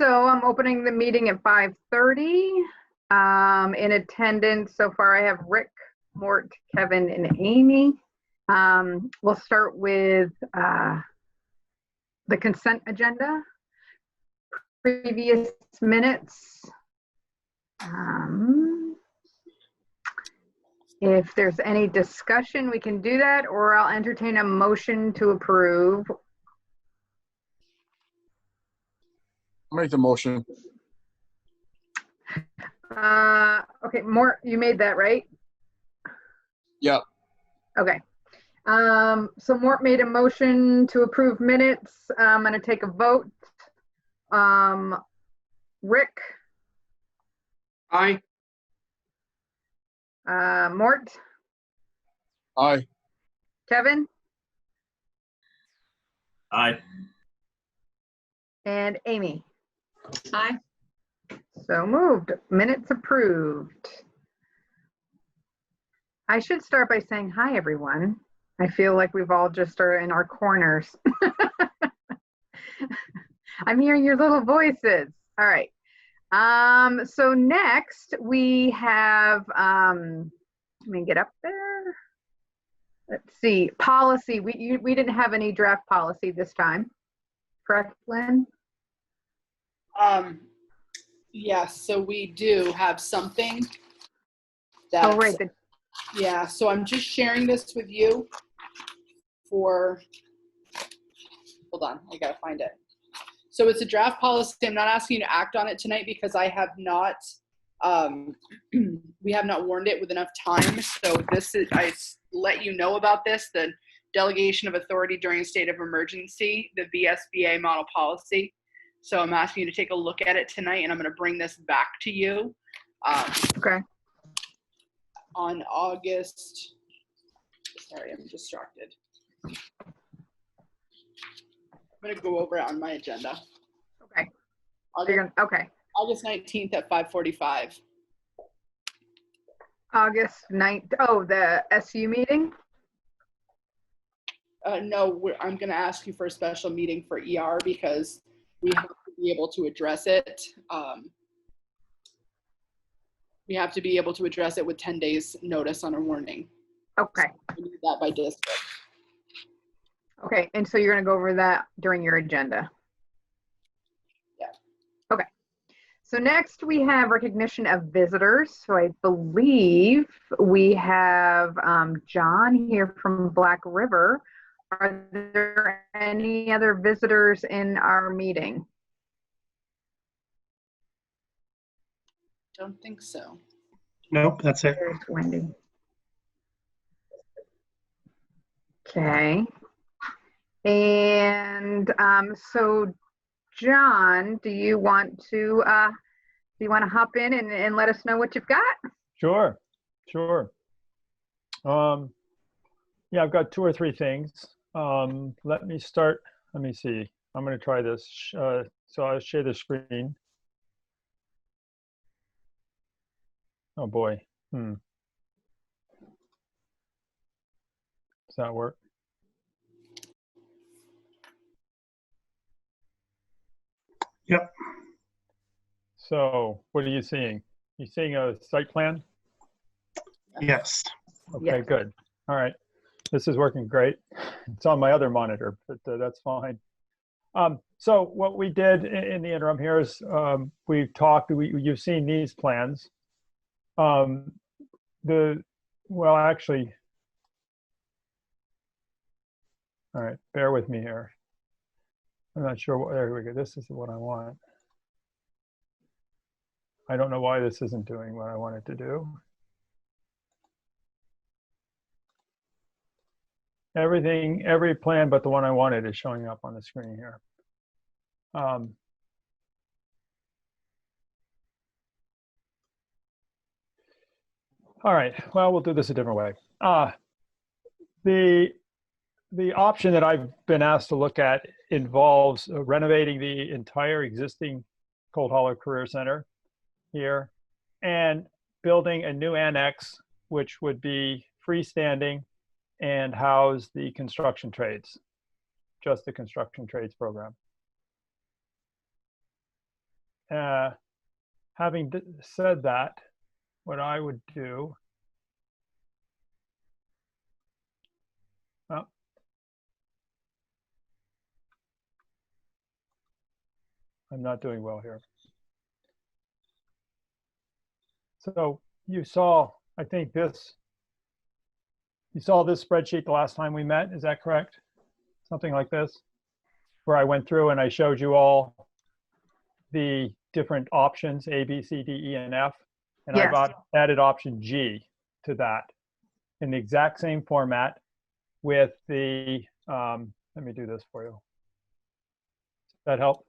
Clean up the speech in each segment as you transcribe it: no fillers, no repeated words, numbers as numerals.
So I'm opening the meeting at 5:30. In attendance so far, I have Rick, Mort, Kevin, and Amy. We'll start with the consent agenda, previous minutes. If there's any discussion, we can do that, or I'll entertain a motion to approve. I'll make the motion. Okay, Mort, you made that, right? Yeah. Okay. So Mort made a motion to approve minutes. I'm going to take a vote. Rick? Aye. Mort? Aye. Kevin? Aye. And Amy? Aye. So moved. Minutes approved. I should start by saying hi, everyone. I feel like we've all just are in our corners. I'm hearing your little voices. All right. So next we have, let me get up there. Let's see, policy. We didn't have any draft policy this time. Correct, Lynn? Yes, so we do have something that's, Oh, right. yeah, so I'm just sharing this with you for, hold on, I gotta find it. So it's a draft policy. I'm not asking you to act on it tonight because I have not, we have not warned it with enough time. So this is, I let you know about this, the delegation of authority during a state of emergency, the VSBA model policy. So I'm asking you to take a look at it tonight, and I'm going to bring this back to you. Okay. On August, sorry, I'm distracted. I'm going to go over it on my agenda. Okay. August, Okay. August 19th at 5:45. August 9th. Oh, the SU meeting? No, I'm going to ask you for a special meeting for ER because we have to be able to address it. We have to be able to address it with 10 days notice on a warning. Okay. So we need that by district. Okay. And so you're going to go over that during your agenda? Yeah. Okay. So next we have recognition of visitors. So I believe we have John here from Black River. Are there any other visitors in our meeting? Don't think so. Nope, that's it. There's Wendy. Okay. And so John, do you want to hop in and let us know what you've got? Sure. Yeah, I've got 2 or 3 things. Let me start. Let me see. I'm going to try this. So I'll share the screen. Oh boy. Does that work? Yep. So what are you seeing? You seeing a site plan? Yes. Okay, Yes. good. All right. This is working great. It's on my other monitor, but that's fine. So what we did in the interim here is we've talked, you've seen these plans. Well, actually, all right, bear with me here. I'm not sure what, there we go. This is what I want. I don't know why this isn't doing what I want it to do. Every plan but the one I wanted is showing up on the screen here. All right, well, we'll do this a different way. The option that I've been asked to look at involves renovating the entire existing Cold Hollow Career Center here and building a new annex, which would be freestanding and house the construction trades, just the construction trades program. having said that, what I would do, well, I'm not doing well here. So you saw, I think you saw this spreadsheet the last time we met, is that correct? Something like this, where I went through and I showed you all the different options, A, B, C, D, E, and F. And Yes. I've added option G to that in the exact same format with the, let me do this for you. Does that help?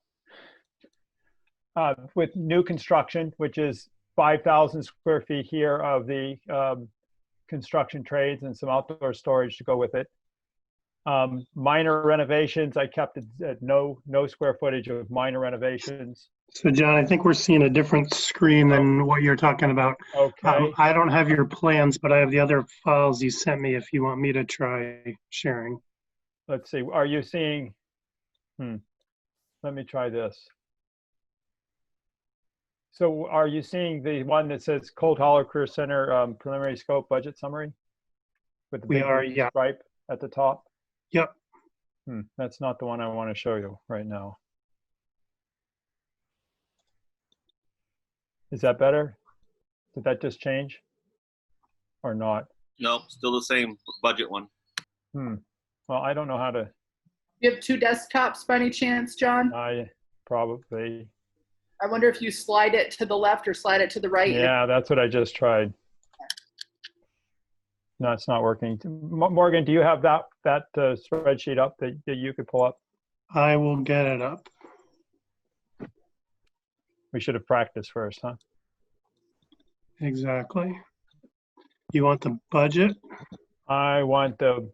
With new construction, which is 5,000 square feet here of the construction trades and some outdoor storage to go with it. Minor renovations, I kept it at no square footage of minor renovations. So John, I think we're seeing a different screen than what you're talking about. Okay. I don't have your plans, but I have the other files you sent me if you want me to try sharing. Let's see. Are you seeing? Let me try this. So are you seeing the one that says Cold Hollow Career Center preliminary scope budget summary? With the We big are, green yeah. stripe at the top? Yep. That's not the one I want to show you right now. Is that better? Did that just change or not? No, still the same budget one. Well, I don't know how to. You have two desktops by any chance, John? I probably. I wonder if you slide it to the left or slide it to the right. Yeah, that's what I just tried. No, it's not working. Morgan, do you have that spreadsheet up that you could pull up? I will get it up. We should have practiced first, huh? Exactly. You want the budget? I want the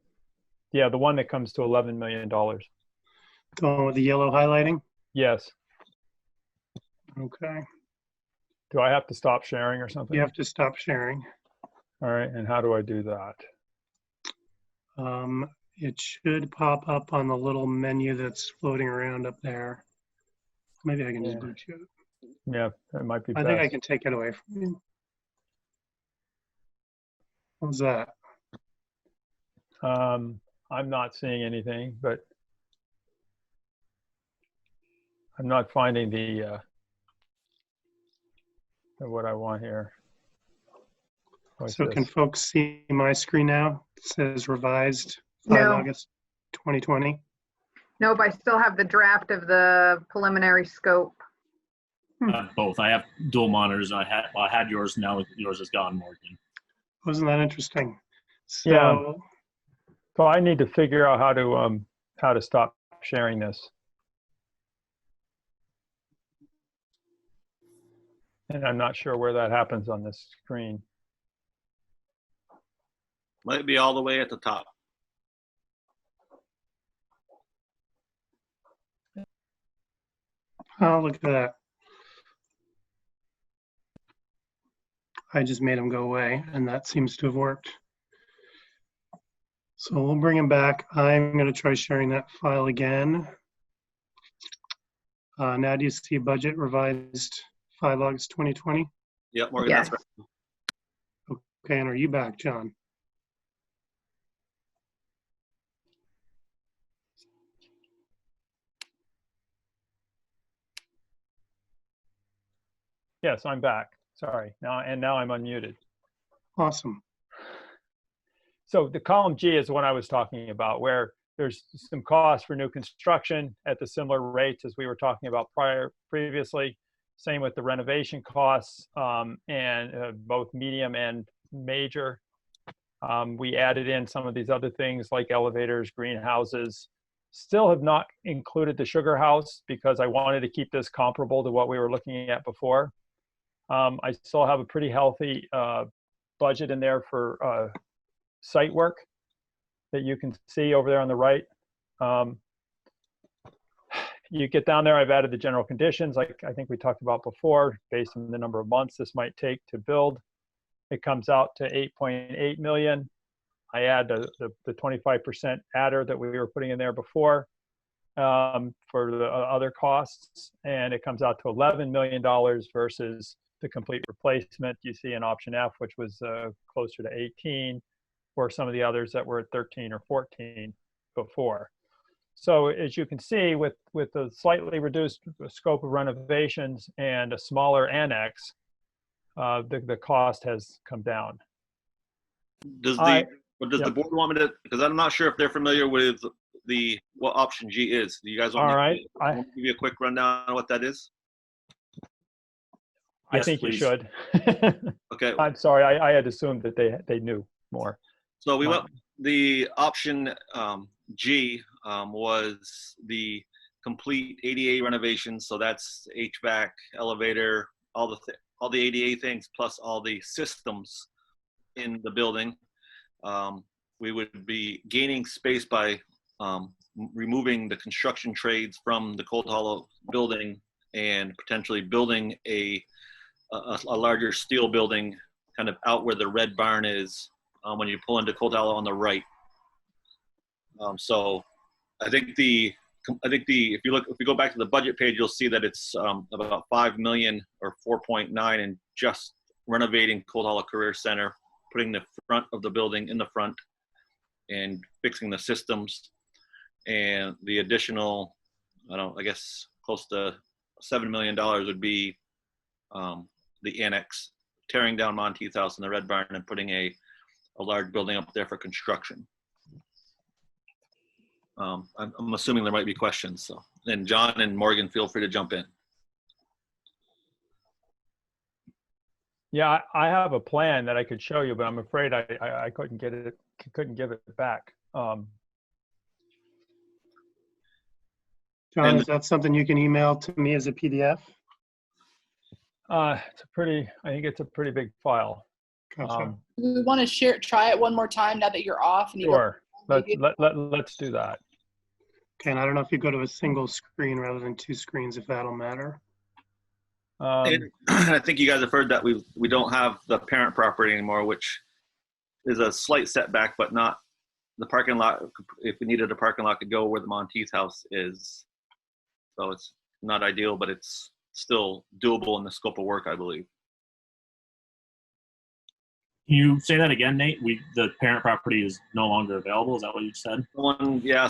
one that comes to $11 million. The one with the yellow highlighting? Yes. Okay. Do I have to stop sharing or something? You have to stop sharing. All right, and how do I do that? It should pop up on the little menu that's floating around up there. Maybe I can just boot you. Yeah, that might be I best. think I can take it away from you. What's that? I'm not seeing anything, but I'm not finding the what I want here. What's So this? can folks see my screen now? It says revised 5 No. August 2020. Nope, I still have the draft of the preliminary scope. Both. I have dual monitors. I had yours. Now yours is gone, Morgan. Wasn't that interesting? So Yeah. So I need to figure out how to stop sharing this. And I'm not sure where that happens on this screen. Might be all the way at the top. oh, look at that. I just made them go away, and that seems to have worked. So we'll bring him back. I'm going to try sharing that file again. Now do you see budget revised 5 August 2020? Yep, Morgan, Yes. that's right. Okay, and are you back, John? Yes, I'm back. Sorry. Now I'm unmuted. Awesome. So the column G is the one I was talking about, where there's some costs for new construction at the similar rates as we were talking about previously. Same with the renovation costs and both medium and major. We added in some of these other things like elevators, greenhouses. Still have not included the sugar house because I wanted to keep this comparable to what we were looking at before. I still have a pretty healthy budget in there for site work that you can see over there on the right. You get down there, I've added the general conditions like I think we talked about before, based on the number of months this might take to build. It comes out to 8.8 million. I add the 25% adder that we were putting in there before. for the other costs, and it comes out to $11 million versus the complete replacement you see in option F, which was closer to 18, or some of the others that were at 13 or 14 before. So as you can see, with the slightly reduced scope of renovations and a smaller annex, the cost has come down. Does I- the yep. board want me to, because I'm not sure if they're familiar with what option G is. Do you guys want All me right, to give you a quick rundown on what that is? I Yes, think please. you should. Okay. I'm sorry, I had assumed that they knew more. So we went, the option G was the complete ADA renovation. So that's HVAC, elevator, all the ADA things, plus all the systems in the building. We would be gaining space by removing the construction trades from the Cold Hollow building and potentially building a larger steel building kind of out where the red barn is when you pull into Cold Hollow on the right. So I think if you go back to the budget page, you'll see that it's about 5 million or 4.9 in just renovating Cold Hollow Career Center, putting the front of the building in the front and fixing the systems, and the additional, I guess close to $7 million would be the annex, tearing down Monteith House and the Red Barn and putting a large building up there for construction. I'm assuming there might be questions. So, and John and Morgan, feel free to jump in. Yeah, I have a plan that I could show you, but I'm afraid I couldn't give it back. John, And- is that something you can email to me as a PDF? I think it's a pretty big file. Gotcha. We want to try it one more time now that you're off and you Sure, go. let's do that. Okay, and I don't know if you go to a single screen rather than two screens, if that'll matter. And I think you guys have heard that we don't have the parent property anymore, which is a slight setback, but not the parking lot. If we needed a parking lot, could go where the Monteith House is. So it's not ideal, but it's still doable in the scope of work, I believe. Can you say that again, Nate? The parent property is no longer available. Is that what you said?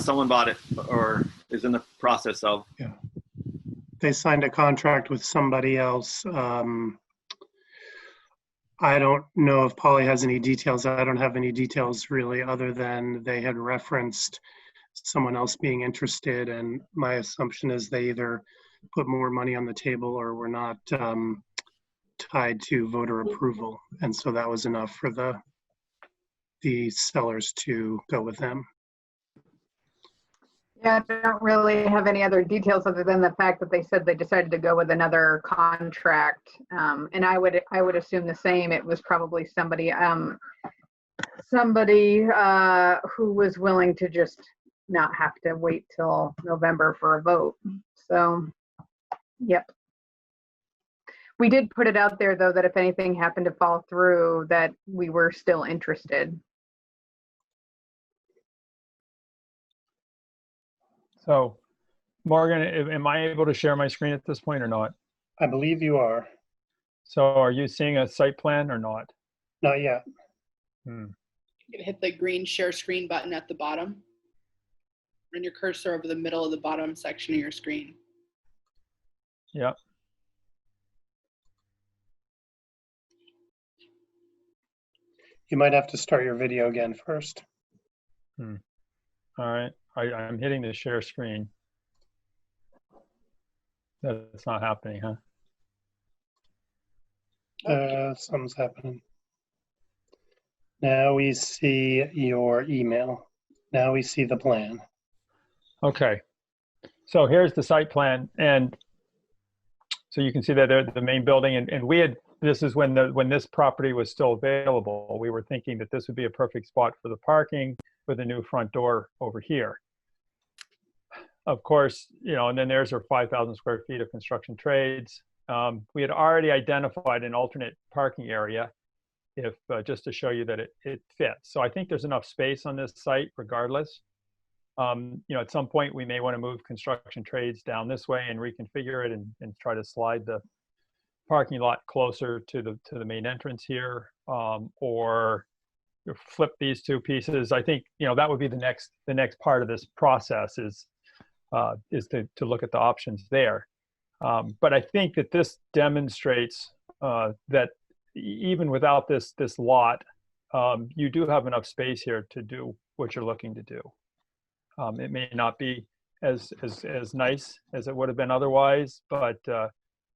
Someone bought it or is in the process of. They signed a contract with somebody else. I don't know if Polly has any details. I don't have any details really, other than they had referenced someone else being interested, and my assumption is they either put more money on the table or were not tied to voter approval, and so that was enough for the sellers to go with them. Yeah, I don't really have any other details other than the fact that they said they decided to go with another contract. And I would assume the same. It was probably somebody who was willing to just not have to wait till November for a vote. So, yep. We did put it out there though that if anything happened to fall through, that we were still interested. So, Morgan, am I able to share my screen at this point or not? I believe you are. So are you seeing a site plan or not? Not yet. You can hit the green share screen button at the bottom. Run your cursor over the middle of the bottom section of your screen. Yep. You might have to start your video again first. All right. I'm hitting the share screen. That's not happening, huh? Something's happening. Now we see your email. Now we see the plan. Okay. So here's the site plan, and so you can see that the main building, and we had, this is when this property was still available. We were thinking that this would be a perfect spot for the parking with a new front door over here. Of course, and then there's our 5,000 square feet of construction trades. We had already identified an alternate parking area, just to show you that it fits. So I think there's enough space on this site regardless. At some point we may want to move construction trades down this way and reconfigure it and try to slide the parking lot closer to the main entrance here, or flip these two pieces. I think, that would be the next part of this process is to look at the options there. But I think that this demonstrates that even without this lot, you do have enough space here to do what you're looking to do. It may not be as nice as it would have been otherwise, but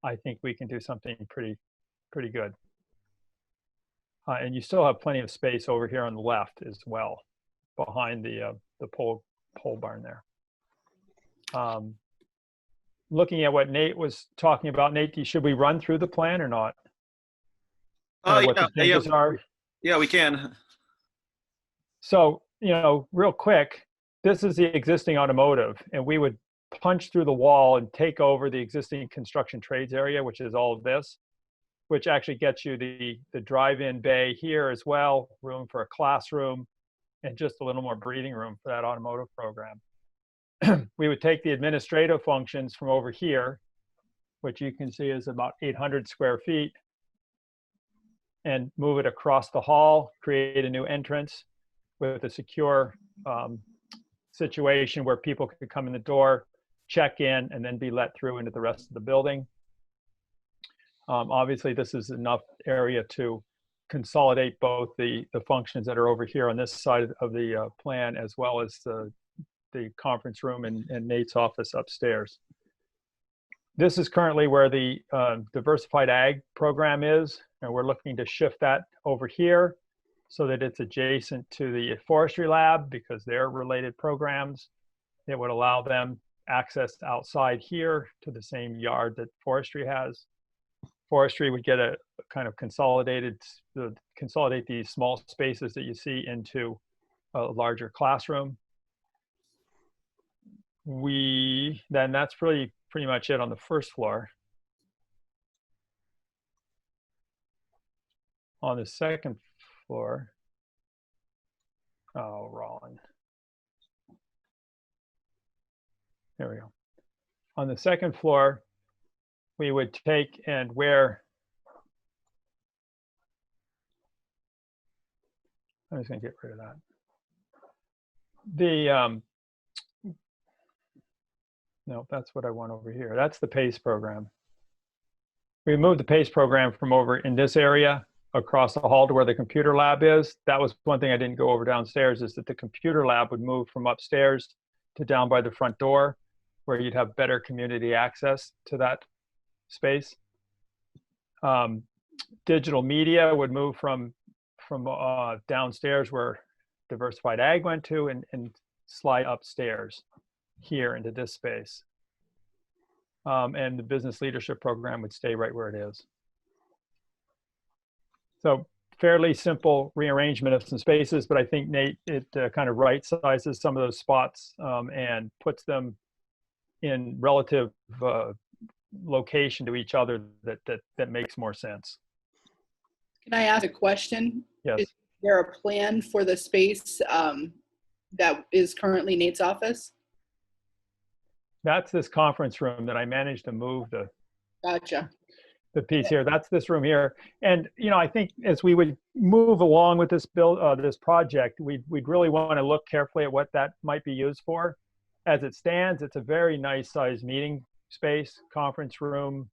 I think we can do something pretty good. And you still have plenty of space over here on the left as well, behind the pole barn there. Looking at what Nate was talking about, Nate, should we run through the plan or not? What the changes are? Yeah, we can. So, real quick, this is the existing automotive, and we would punch through the wall and take over the existing construction trades area, which is all of this, which actually gets you the drive-in bay here as well, room for a classroom, and just a little more breathing room for that automotive program. We would take the administrative functions from over here, which you can see is about 800 square feet, and move it across the hall, create a new entrance with a secure situation where people could come in the door, check in, and then be let through into the rest of the building. Obviously, this is enough area to consolidate both the functions that are over here on this side of the plan, as well as the conference room and Nate's office upstairs. This is currently where the diversified ag program is, and we're looking to shift that over here so that it's adjacent to the forestry lab, because they're related programs. It would allow them access outside here to the same yard that forestry has. Forestry would get a kind of consolidate these small spaces that you see into a larger classroom. Then that's pretty much it on the first floor. On the second floor, wrong. There we go. On the second floor, we would take and where, I'm just gonna get rid of that. No, that's what I want over here. That's the PACE program. We moved the PACE program from over in this area across the hall to where the computer lab is. That was one thing I didn't go over downstairs, is that the computer lab would move from upstairs to down by the front door, where you'd have better community access to that space. Digital media would move from downstairs where diversified ag went to and slide upstairs here into this space. And the business leadership program would stay right where it is. So fairly simple rearrangement of some spaces, but I think, Nate, it kind of right sizes some of those spots and puts them in relative location to each other that makes more sense. Can I ask a question? Yes. Is there a plan for the space that is currently Nate's office? That's this conference room that I managed to move Gotcha. the piece here. That's this room here. And, I think as we would move along with this this project, we'd really want to look carefully at what that might be used for. As it stands, it's a very nice sized meeting space, conference room.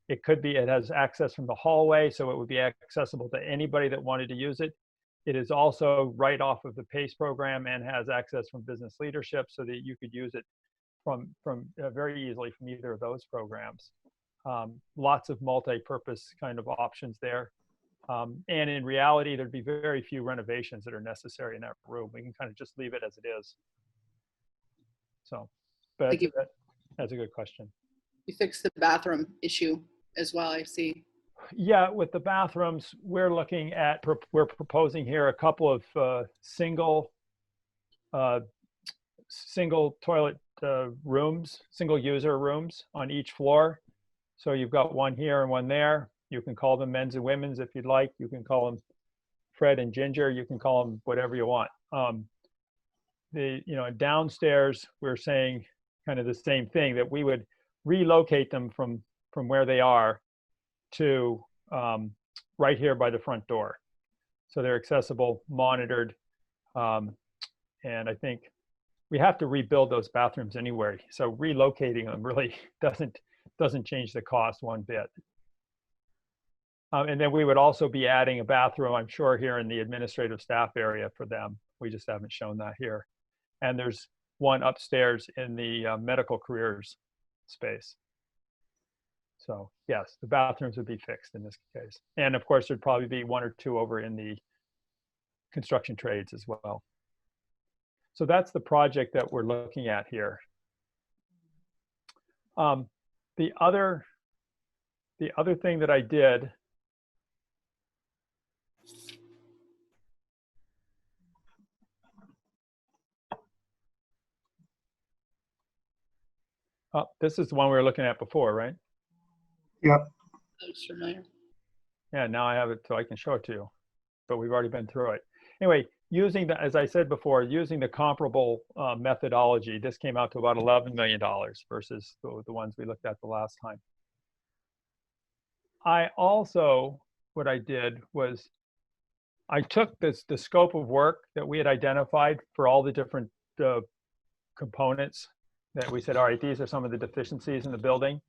It has access from the hallway, so it would be accessible to anybody that wanted to use it. It is also right off of the PACE program and has access from business leadership, so that you could use it from very easily from either of those programs. Lots of multi-purpose kind of options there. And in reality, there'd be very few renovations that are necessary in that room. We can kind of just leave it as it is. So, but that's a good question. You fixed the bathroom issue as well, I see. Yeah, with the bathrooms, we're proposing here a couple of single toilet rooms, single user rooms on each floor. So you've got one here and one there. You can call them men's and women's if you'd like. You can call them Fred and Ginger. You can call them whatever you want. downstairs, we're saying kind of the same thing, that we would relocate them from where they are to right here by the front door. So they're accessible, monitored, and I think we have to rebuild those bathrooms anyway. So relocating them really doesn't change the cost one bit. And then we would also be adding a bathroom, I'm sure, here in the administrative staff area for them. We just haven't shown that here. And there's one upstairs in the medical careers space. So yes, the bathrooms would be fixed in this case. And of course, there'd probably be one or two over in the construction trades as well. So that's the project that we're looking at here. The other thing that I did, this is the one we were looking at before, right? Yep. Looks familiar. Yeah, now I have it so I can show it to you, but we've already been through it. Anyway, using the, as I said before, using the comparable methodology, this came out to about $11 million versus the ones we looked at the last time. I also, what I did was I took the scope of work that we had identified for all the different components that we said, all right, these are some of the deficiencies in the building.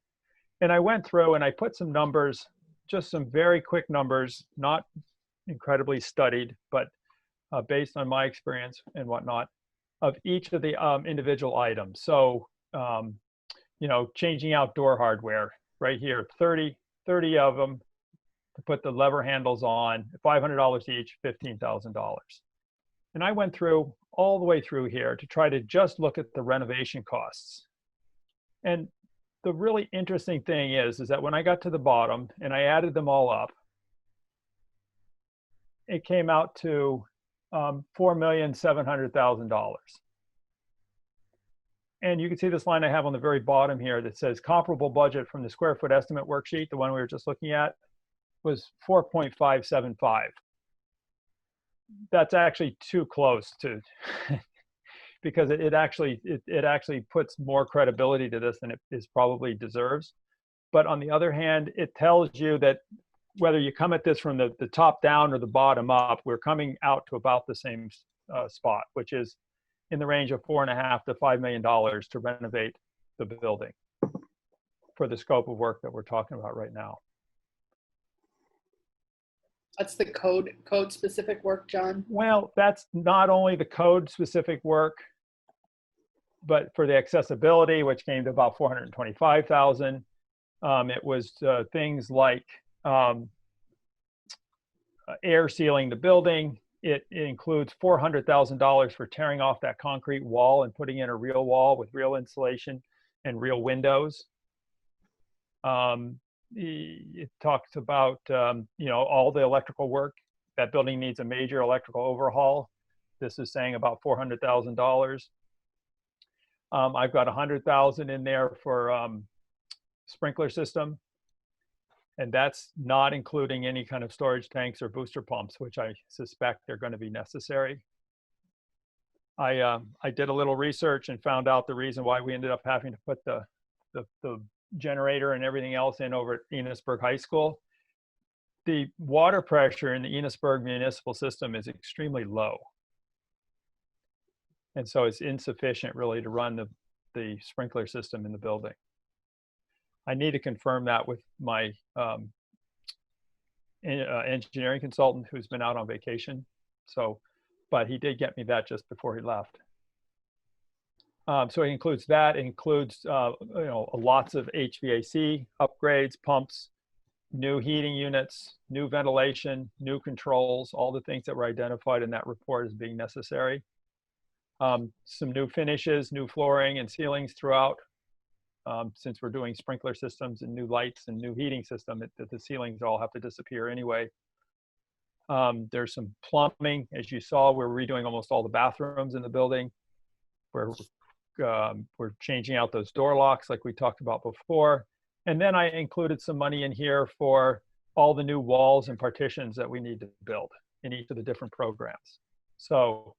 And I went through and I put some numbers, just some very quick numbers, not incredibly studied, but based on my experience and whatnot, of each of the individual items. So, changing out door hardware right here, 30 of them to put the lever handles on, $500 each, $15,000. And I went through all the way through here to try to just look at the renovation costs. And the really interesting thing is that when I got to the bottom and I added them all up, it came out to $4,700,000. And you can see this line I have on the very bottom here that says comparable budget from the square foot estimate worksheet, the one we were just looking at, was 4.575. That's actually too close to, because it actually puts more credibility to this than it is probably deserves. But on the other hand, it tells you that whether you come at this from the top down or the bottom up, we're coming out to about the same spot, which is in the range of $4.5 to $5 million to renovate the building for the scope of work that we're talking about right now. That's the code specific work, John? Well, that's not only the code specific work, but for the accessibility, which came to about 425,000. It was things like air sealing the building. It includes $400,000 for tearing off that concrete wall and putting in a real wall with real insulation and real windows. It talks about all the electrical work. That building needs a major electrical overhaul. This is saying about $400,000. I've got $100,000 in there for sprinkler system, and that's not including any kind of storage tanks or booster pumps, which I suspect are going to be necessary. I did a little research and found out the reason why we ended up having to put the generator and everything else in over at Enosburg High School. The water pressure in the Enosburg municipal system is extremely low. And so it's insufficient really to run the sprinkler system in the building. I need to confirm that with my engineering consultant who's been out on vacation. But he did get me that just before he left. So it includes that. It includes lots of HVAC upgrades, pumps, new heating units, new ventilation, new controls, all the things that were identified in that report as being necessary. Some new finishes, new flooring and ceilings throughout. Since we're doing sprinkler systems and new lights and new heating system, the ceilings all have to disappear anyway. There's some plumbing. As you saw, we're redoing almost all the bathrooms in the building. We're changing out those door locks like we talked about before. And then I included some money in here for all the new walls and partitions that we need to build in each of the different programs. So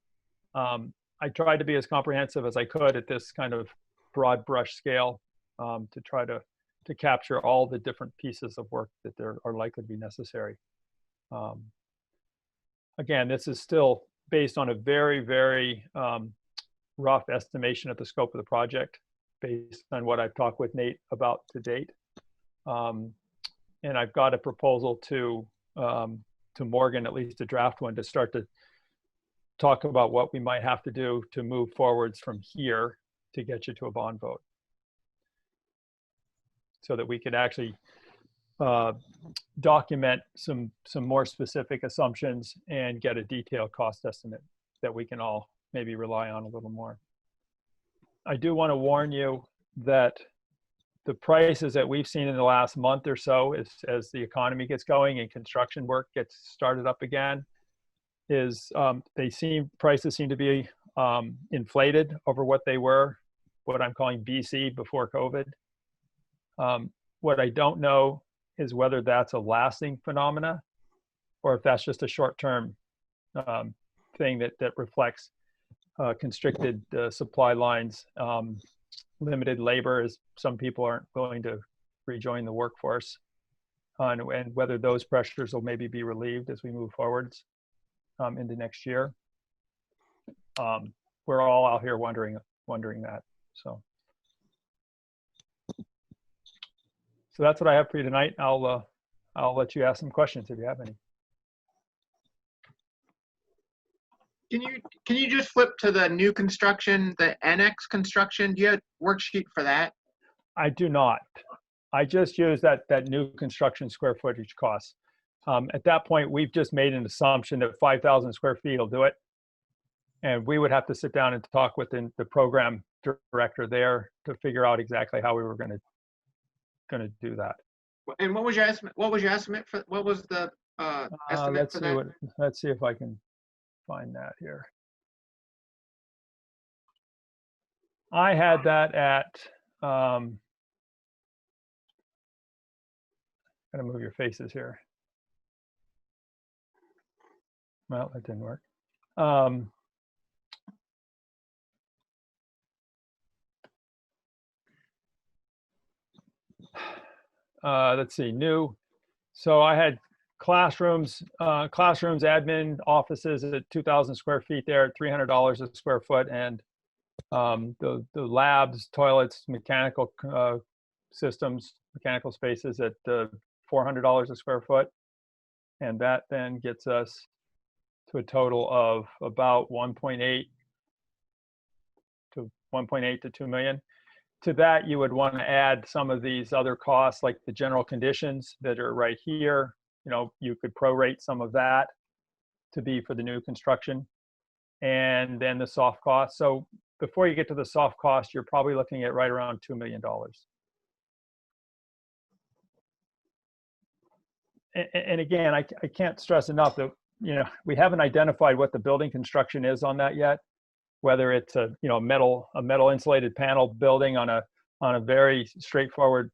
I I tried to be as comprehensive as I could at this kind of broad brush scale to try to capture all the different pieces of work that there are likely to be necessary. Again, this is still based on a very, very rough estimation of the scope of the project based on what I've talked with Nate about to date. And I've got a proposal to Morgan, at least a draft one, to start to talk about what we might have to do to move forwards from here to get you to a bond vote, so that we could actually document some more specific assumptions and get a detailed cost estimate that we can all maybe rely on a little more. I do want to warn you that the prices that we've seen in the last month or so, as the economy gets going and construction work gets started up again, is prices seem to be inflated over what they were, what I'm calling BC, before COVID. What I don't know is whether that's a lasting phenomena or if that's just a short-term thing that reflects constricted supply lines, limited labor, as some people aren't willing to rejoin the workforce, and whether those pressures will maybe be relieved as we move forwards into next year. We're all out here wondering that. So that's what I have for you tonight. I'll let you ask some questions if you have any. Can you just flip to the new construction, the annex construction? Do you have a worksheet for that? I do not. I just use that new construction square footage cost. At that point, we've just made an assumption that 5,000 square feet will do it. And we would have to sit down and talk with the program director there to figure out exactly how we were going to do that. And what was your estimate? What was your estimate for? What was the estimate for that? Let's see if I can find that here. I had that at. Gotta move your faces here. Well, that didn't work. Let's see, new. So I had classrooms, admin offices at 2,000 square feet there at $300 a square foot, and the labs, toilets, mechanical systems, mechanical spaces at $400 a square foot, and that then gets us to a total of about 1.8 to 2 million. To that, you would want to add some of these other costs, like the general conditions that are right here. You know, you could prorate some of that to be for the new construction, and then the soft costs. So before you get to the soft cost, you're probably looking at right around $2 million. And again, I can't stress enough that, you know, we haven't identified what the building construction is on that yet. Whether it's a metal insulated panel building on a very straightforward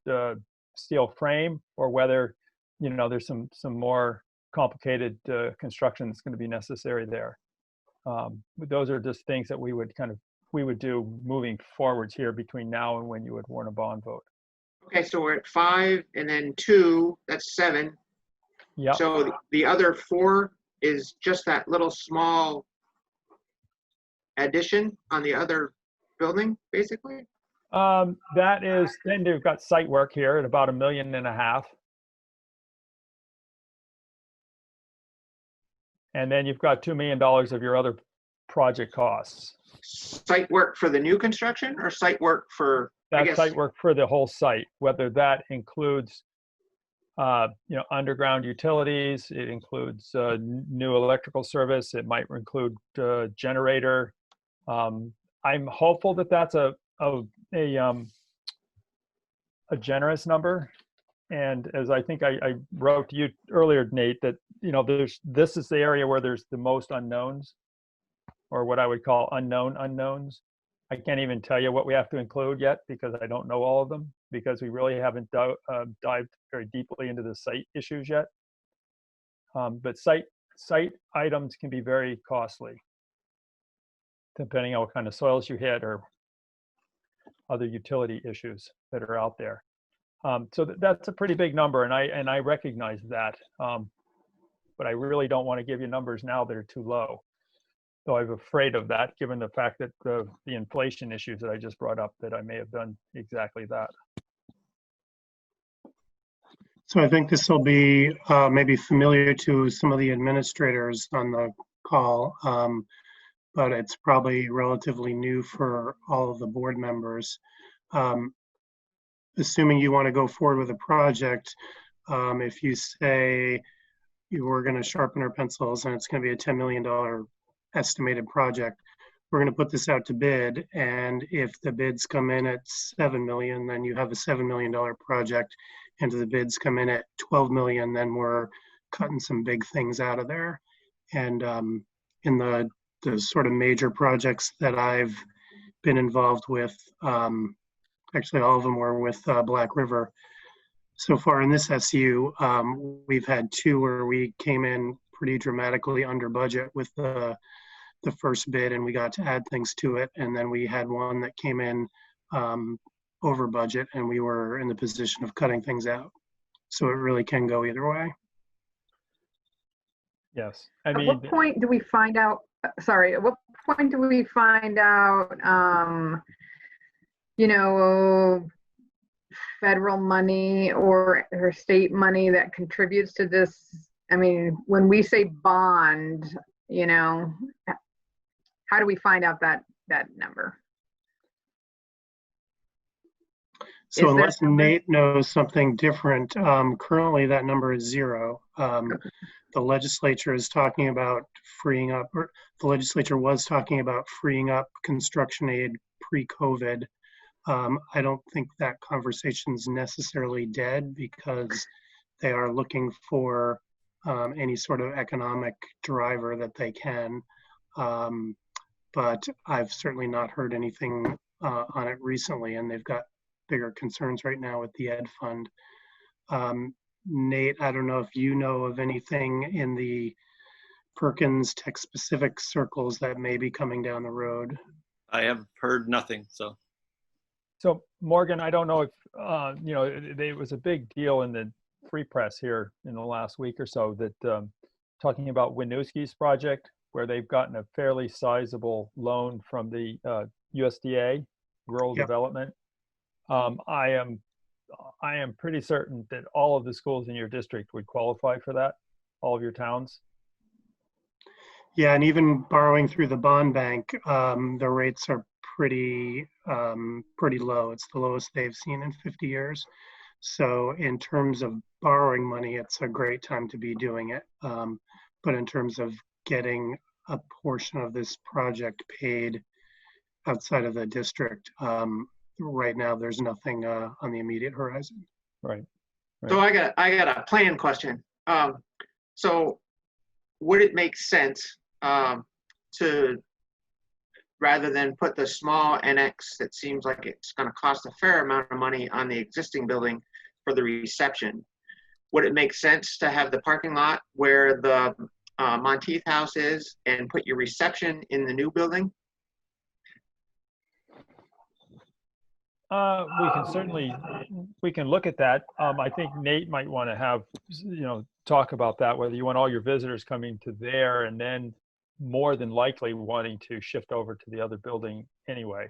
steel frame, or whether there's some more complicated construction that's going to be necessary there. Those are just things that we would do moving forwards here between now and when you would warn a bond vote. Okay, so we're at 5 and then 2. That's 7. Yeah. So the other 4 is just that little small addition on the other building, basically? That is, then you've got site work here at about $1.5 million. And then you've got $2 million of your other project costs. Site work for the new construction, or site work for, That's site work for the whole site, whether that includes underground utilities, it includes new electrical service, it might include generator. I'm hopeful that that's a generous number, and as I think I wrote to you earlier, Nate, that this is the area where there's the most unknowns, or what I would call unknown unknowns. I can't even tell you what we have to include yet because I don't know all of them, because we really haven't dived very deeply into the site issues yet. But site items can be very costly depending on what kind of soils you hit or other utility issues that are out there. So that's a pretty big number, and I recognize that. But I really don't want to give you numbers now that are too low. So I'm afraid of that, given the fact that the inflation issues that I just brought up, that I may have done exactly that. So I think this will be maybe familiar to some of the administrators on the call, but it's probably relatively new for all of the board members. Assuming you want to go forward with a project, if you say you were going to sharpen our pencils and it's going to be a $10 million estimated project, we're going to put this out to bid. And if the bids come in at 7 million, then you have a $7 million project. And if the bids come in at 12 million, then we're cutting some big things out of there. And in the sort of major projects that I've been involved with, actually all of them were with Black River. So far in this SU, we've had 2 where we came in pretty dramatically under budget with the first bid, and we got to add things to it. And then we had 1 that came in over budget, and we were in the position of cutting things out. So it really can go either way. Yes, At what point do we find out? Sorry, at what point do we find out? Federal money or state money that contributes to this. I mean, when we say bond, how do we find out that number? So unless Nate knows something different, currently that number is 0. The legislature is talking about freeing up, or the legislature was talking about freeing up construction aid pre-COVID. I don't think that conversation's necessarily dead, because they are looking for any sort of economic driver that they can. But I've certainly not heard anything on it recently, and they've got bigger concerns right now with the Ed Fund. Nate, I don't know if you know of anything in the Perkins tech specific circles that may be coming down the road. I have heard nothing, so. So Morgan, I don't know if, it was a big deal in the Free Press here in the last week or so that talking about Winooski's project, where they've gotten a fairly sizable loan from the USDA, Rural Development. I am pretty certain that all of the schools in your district would qualify for that, all of your towns. Yeah, and even borrowing through the bond bank, the rates are pretty low. It's the lowest they've seen in 50 years. So in terms of borrowing money, it's a great time to be doing it. But in terms of getting a portion of this project paid outside of the district, right now there's nothing on the immediate horizon. Right. So I got a plan question. So would it make sense to, rather than put the small annex that seems like it's going to cost a fair amount of money on the existing building for the reception, would it make sense to have the parking lot where the Monteith House is and put your reception in the new building? We can look at that. I think Nate might want to have, talk about that, whether you want all your visitors coming to there and then more than likely wanting to shift over to the other building anyway.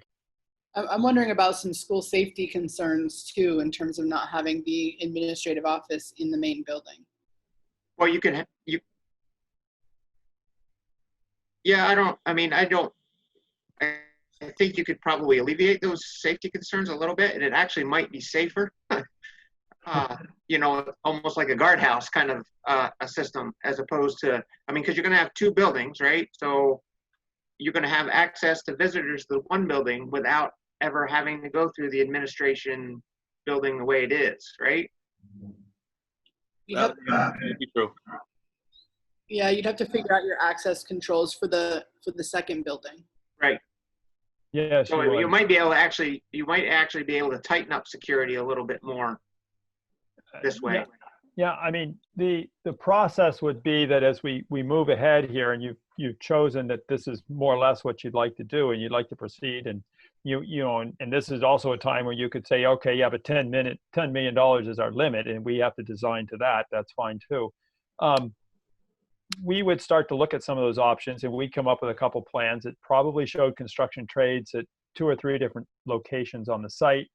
I'm wondering about some school safety concerns too, in terms of not having the administrative office in the main building. Well, I think you could probably alleviate those safety concerns a little bit, and it actually might be safer. Almost like a guardhouse kind of a system, as opposed to, because you're going to have 2 buildings, right? So you're going to have access to visitors to one building without ever having to go through the administration building the way it is, right? That would be true. Yeah, you'd have to figure out your access controls for the second building. Right. Yeah. So you might be able to actually be able to tighten up security a little bit more this way. Yeah, I mean, the process would be that as we move ahead here, and you've chosen that this is more or less what you'd like to do, and you'd like to proceed, and you know, and this is also a time where you could say, okay, yeah, but $10 million is our limit, and we have to design to that. That's fine too. We would start to look at some of those options, and we'd come up with a couple plans that probably showed construction trades at 2 or 3 different locations on the site,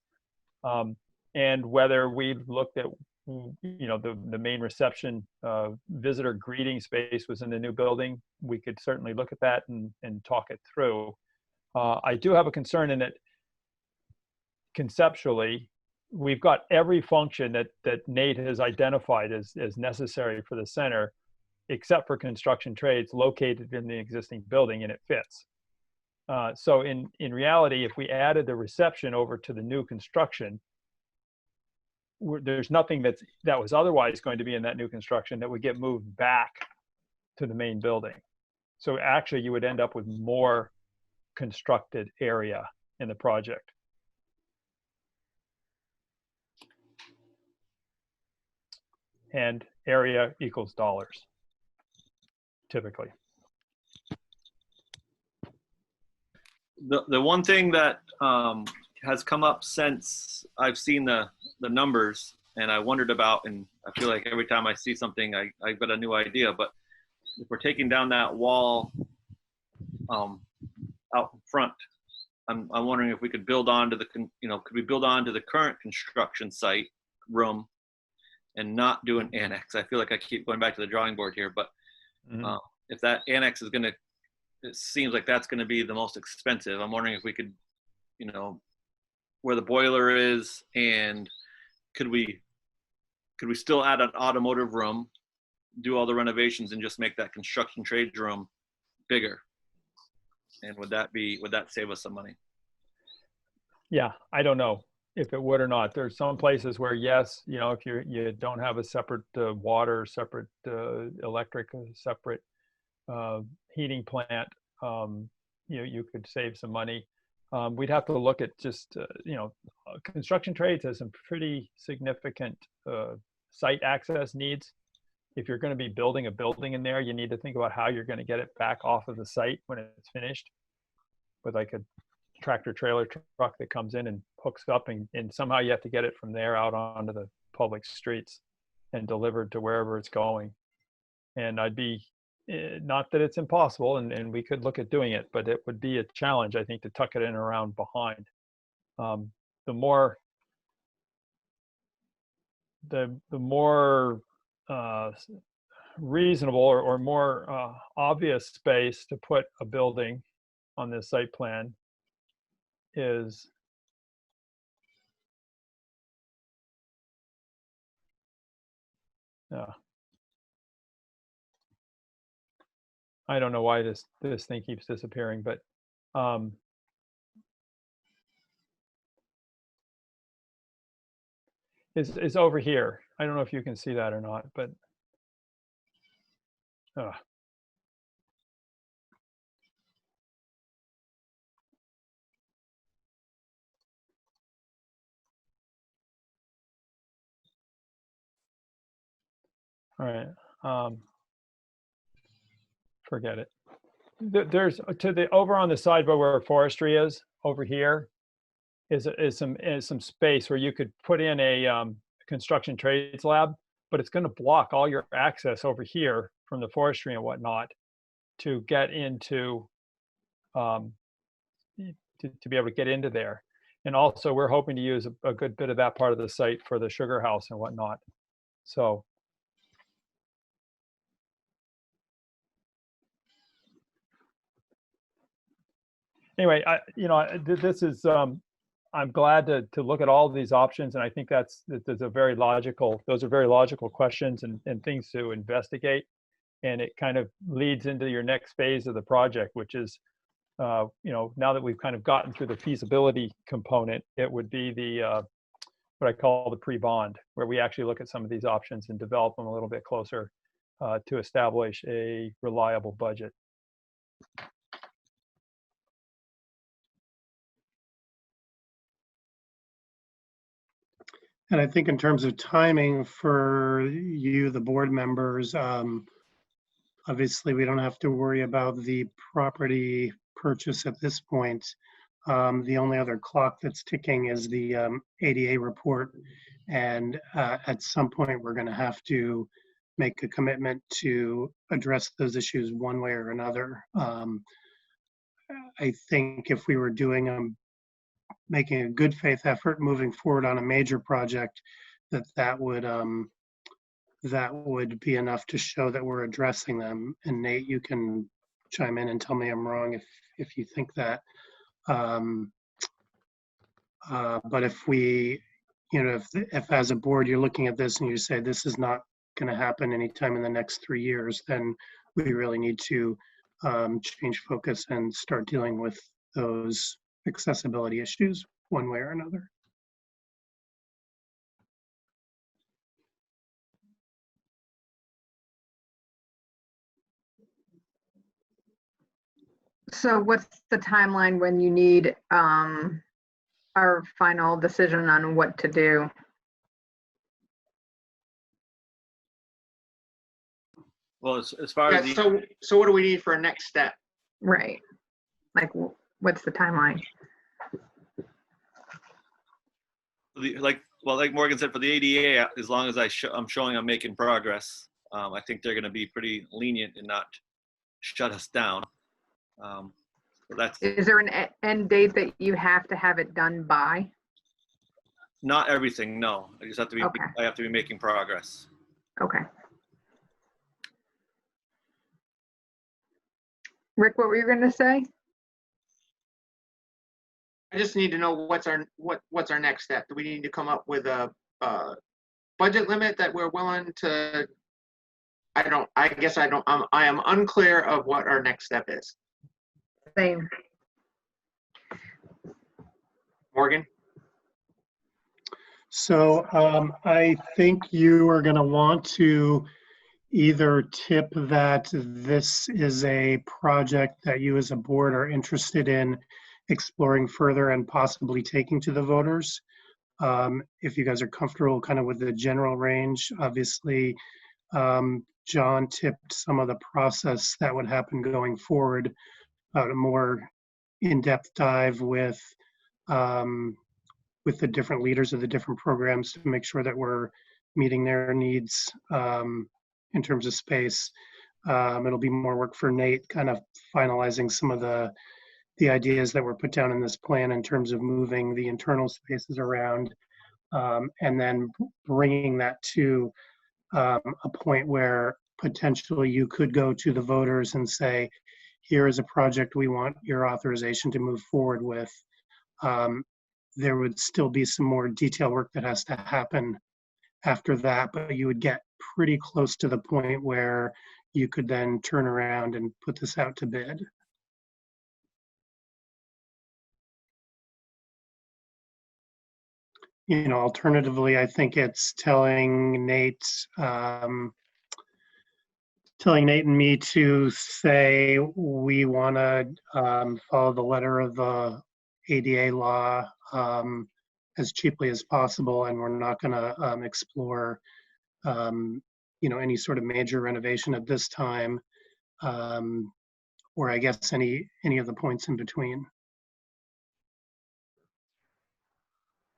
and whether we looked at, you know, the main reception visitor greeting space was in the new building, we could certainly look at that and talk it through. I do have a concern in that conceptually, we've got every function that Nate has identified as necessary for the center, except for construction trades located in the existing building, and it fits. So in reality, if we added the reception over to the new construction, there's nothing that was otherwise going to be in that new construction that would get moved back to the main building. So actually you would end up with more constructed area in the project. And area equals dollars, typically. The one thing that has come up since I've seen the numbers, and I wondered about, and I feel like every time I see something, I get a new idea. But if we're taking down that wall out front, I'm wondering if we could build onto the, you know, could we build onto the current construction site room and not do an annex? I feel like I keep going back to the drawing board here, but if that annex is going to, it seems like that's going to be the most expensive. I'm wondering if we could, you know, where the boiler is, and could we still add an automotive room, do all the renovations, and just make that construction trades room bigger? And would that save us some money? Yeah, I don't know if it would or not. There's some places where, yes, you know, if you don't have a separate water, separate electric, separate heating plant, you could save some money. We'd have to look at just, you know, construction trades has some pretty significant site access needs. If you're going to be building a building in there, you need to think about how you're going to get it back off of the site when it's finished, with like a tractor trailer truck that comes in and hooks up, and somehow you have to get it from there out onto the public streets and delivered to wherever it's going. And I'd be, not that it's impossible, and we could look at doing it, but it would be a challenge, I think, to tuck it in around behind. The more reasonable or more obvious space to put a building on this site plan is I don't know why this thing keeps disappearing, but is over here. I don't know if you can see that or not, but all right. Forget it. There's over on the side where forestry is over here is some space where you could put in a construction trades lab, but it's going to block all your access over here from the forestry and whatnot to get into to be able to get into there. And also we're hoping to use a good bit of that part of the site for the sugar house and whatnot. So anyway, this is I'm glad to look at all of these options, and I think those are very logical questions and things to investigate, and it kind of leads into your next phase of the project, which is now that we've kind of gotten through the feasibility component, it would be the what I call the pre-bond, where we actually look at some of these options and develop them a little bit closer to establish a reliable budget. And I think in terms of timing for you, the board members, obviously we don't have to worry about the property purchase at this point. The only other clock that's ticking is the ADA report. And at some point, we're going to have to make a commitment to address those issues one way or another. I think if we were doing making a good faith effort moving forward on a major project, that would be enough to show that we're addressing them. And Nate, you can chime in and tell me I'm wrong if you think that. But if we, if as a board you're looking at this and you say this is not going to happen anytime in the next 3 years, then we really need to change focus and start dealing with those accessibility issues one way or another. So what's the timeline when you need our final decision on what to do? Well, as far as Yeah, so what do we need for a next step? Right. Like, what's the timeline? like Morgan said, for the ADA, as long as I'm showing I'm making progress, I think they're going to be pretty lenient and not shut us down. So that's Is there an end date that you have to have it done by? not everything. No, I just have to be. Okay. I have to be making progress. Okay. Rick, what were you going to say? I just need to know what's our next step. Do we need to come up with a budget limit that we're willing to? I am unclear of what our next step is. Same. Morgan? So I think you are going to want to either tip that this is a project that you as a board are interested in exploring further and possibly taking to the voters. If you guys are comfortable kind of with the general range, obviously, John tipped some of the process that would happen going forward, a more in-depth dive with the different leaders of the different programs to make sure that we're meeting their needs in terms of space. It'll be more work for Nate, kind of finalizing some of the ideas that were put down in this plan in terms of moving the internal spaces around, and then bringing that to a point where potentially you could go to the voters and say, here is a project we want your authorization to move forward with. There would still be some more detail work that has to happen after that, but you would get pretty close to the point where you could then turn around and put this out to bid. Alternatively, I think it's telling Nate and me to say we want to follow the letter of the ADA law as cheaply as possible, and we're not going to explore any sort of major renovation at this time, or I guess any of the points in between.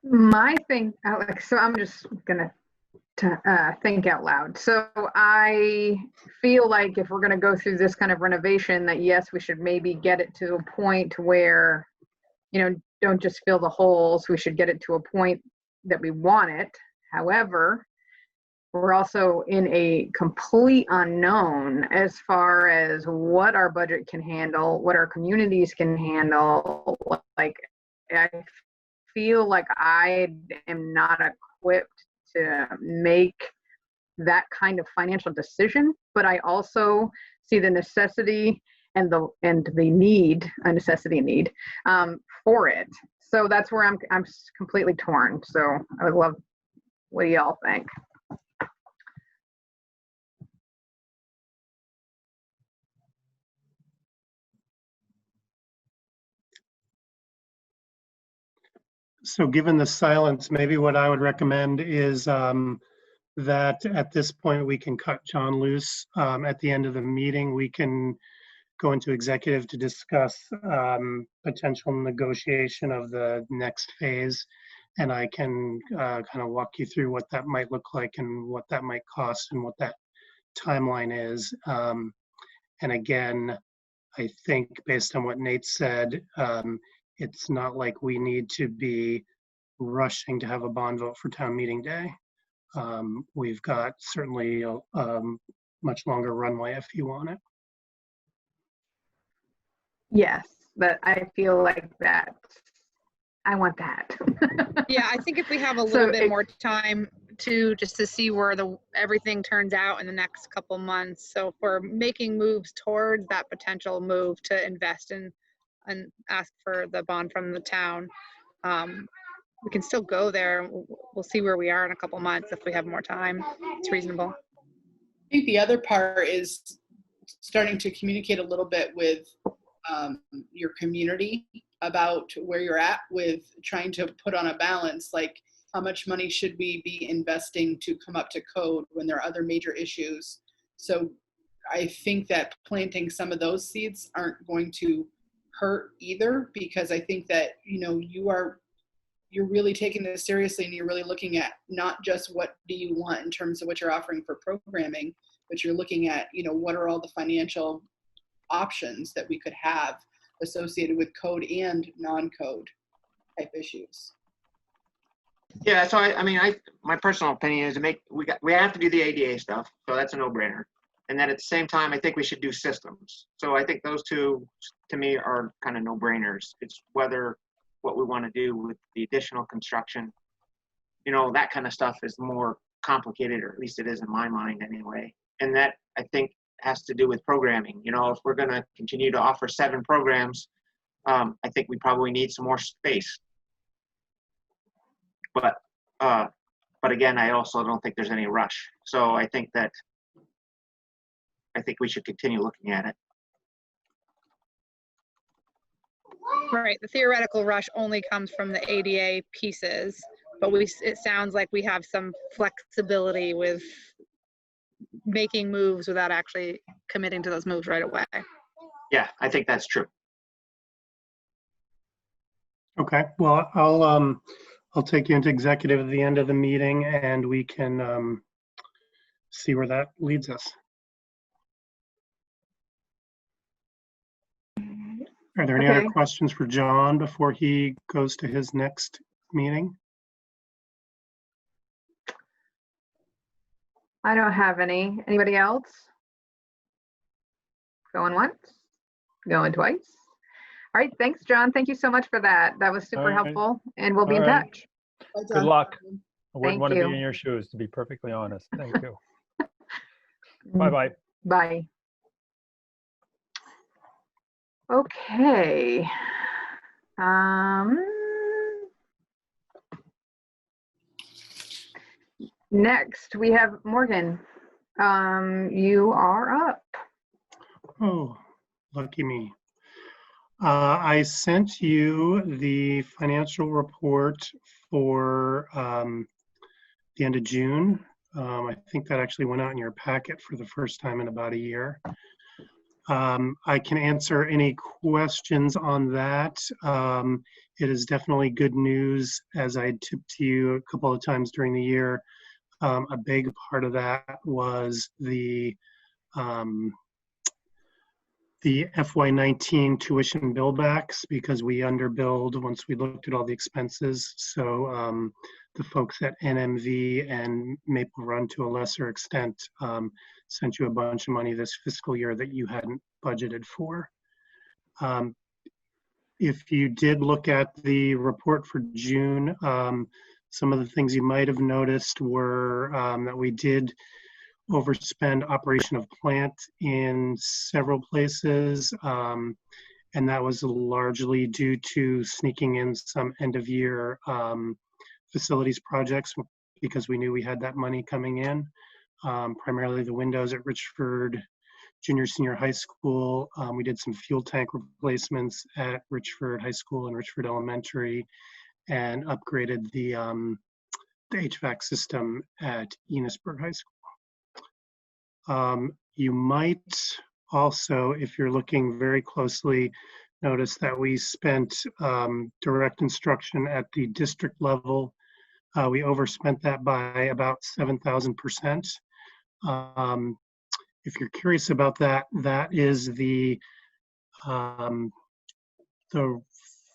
My thing, Alex, so I'm just going to think out loud. So I feel like if we're going to go through this kind of renovation, that yes, we should maybe get it to a point where, don't just fill the holes. We should get it to a point that we want it. However, we're also in a complete unknown as far as what our budget can handle, what our communities can handle. Like, I feel like I am not equipped to make that kind of financial decision, but I also see the necessity and the need, a necessity and need for it. So that's where I'm completely torn. So I would love, what do y'all think? So given the silence, maybe what I would recommend is that at this point, we can cut John loose. At the end of the meeting, we can go into executive to discuss potential negotiation of the next phase. And I can kind of walk you through what that might look like and what that might cost and what that timeline is. And again, I think based on what Nate said, it's not like we need to be rushing to have a bond vote for town meeting day. We've got certainly a much longer runway if you want it. Yes, but I feel like that. I want that. Yeah, I think if we have a So little bit it- more time to just to see where everything turns out in the next couple months. So if we're making moves towards that potential move to invest in and ask for the bond from the town, we can still go there. We'll see where we are in a couple months if we have more time. It's reasonable. I think the other part is starting to communicate a little bit with your community about where you're at with trying to put on a balance, like how much money should we be investing to come up to code when there are other major issues. So I think that planting some of those seeds aren't going to hurt either, because I think that, you know, you're really taking this seriously and you're really looking at not just what do you want in terms of what you're offering for programming, but you're looking at, you know, what are all the financial options that we could have associated with code and non-code type issues. Yeah, so I mean, my personal opinion is to we have to do the ADA stuff, so that's a no-brainer. And then at the same time, I think we should do systems. So I think those two, to me, are kind of no-brainers. It's whether what we want to do with the additional construction, you know, that kind of stuff is more complicated, or at least it is in my mind anyway. And that, I think, has to do with programming. You know, if we're going to continue to offer 7 programs, I think we probably need some more space. But again, I also don't think there's any rush. So I think we should continue looking at it. Right. The theoretical rush only comes from the ADA pieces, but it sounds like we have some flexibility with making moves without actually committing to those moves right away. Yeah, I think that's true. Okay, well, I'll take you into executive at the end of the meeting and we can see where that leads us. Are there any other Okay. questions for John before he goes to his next meeting? I don't have any. Anybody else? Going once? Going twice? All right, thanks, John. Thank you so much for that. That was super All right. helpful, and we'll be in All right. touch. Good luck. I wouldn't Thank want to you. be in your shoes, to be perfectly honest. Thank you. Bye-bye. Bye. Okay. Next, we have Morgan. You are up. Oh, lucky me. I sent you the financial report for the end of June. I think that actually went out in your packet for the first time in about a year. I can answer any questions on that. It is definitely good news, as I tipped to you a couple of times during the year. A big part of that was the FY19 tuition billbacks, because we underbilled once we looked at all the expenses. So the folks at NMV and Maple Run, to a lesser extent, sent you a bunch of money this fiscal year that you hadn't budgeted for. If you did look at the report for June, some of the things you might have noticed were that we did overspend operation of plant in several places, and that was largely due to sneaking in some end of year facilities projects, because we knew we had that money coming in, primarily the windows at Richford Junior Senior High School. We did some fuel tank replacements at Richford High School and Richford Elementary, and upgraded the HVAC system at Enosburg High School. You might also, if you're looking very closely, notice that we spent direct instruction at the district level. We overspent that by about 7,000%. If you're curious about that, that is the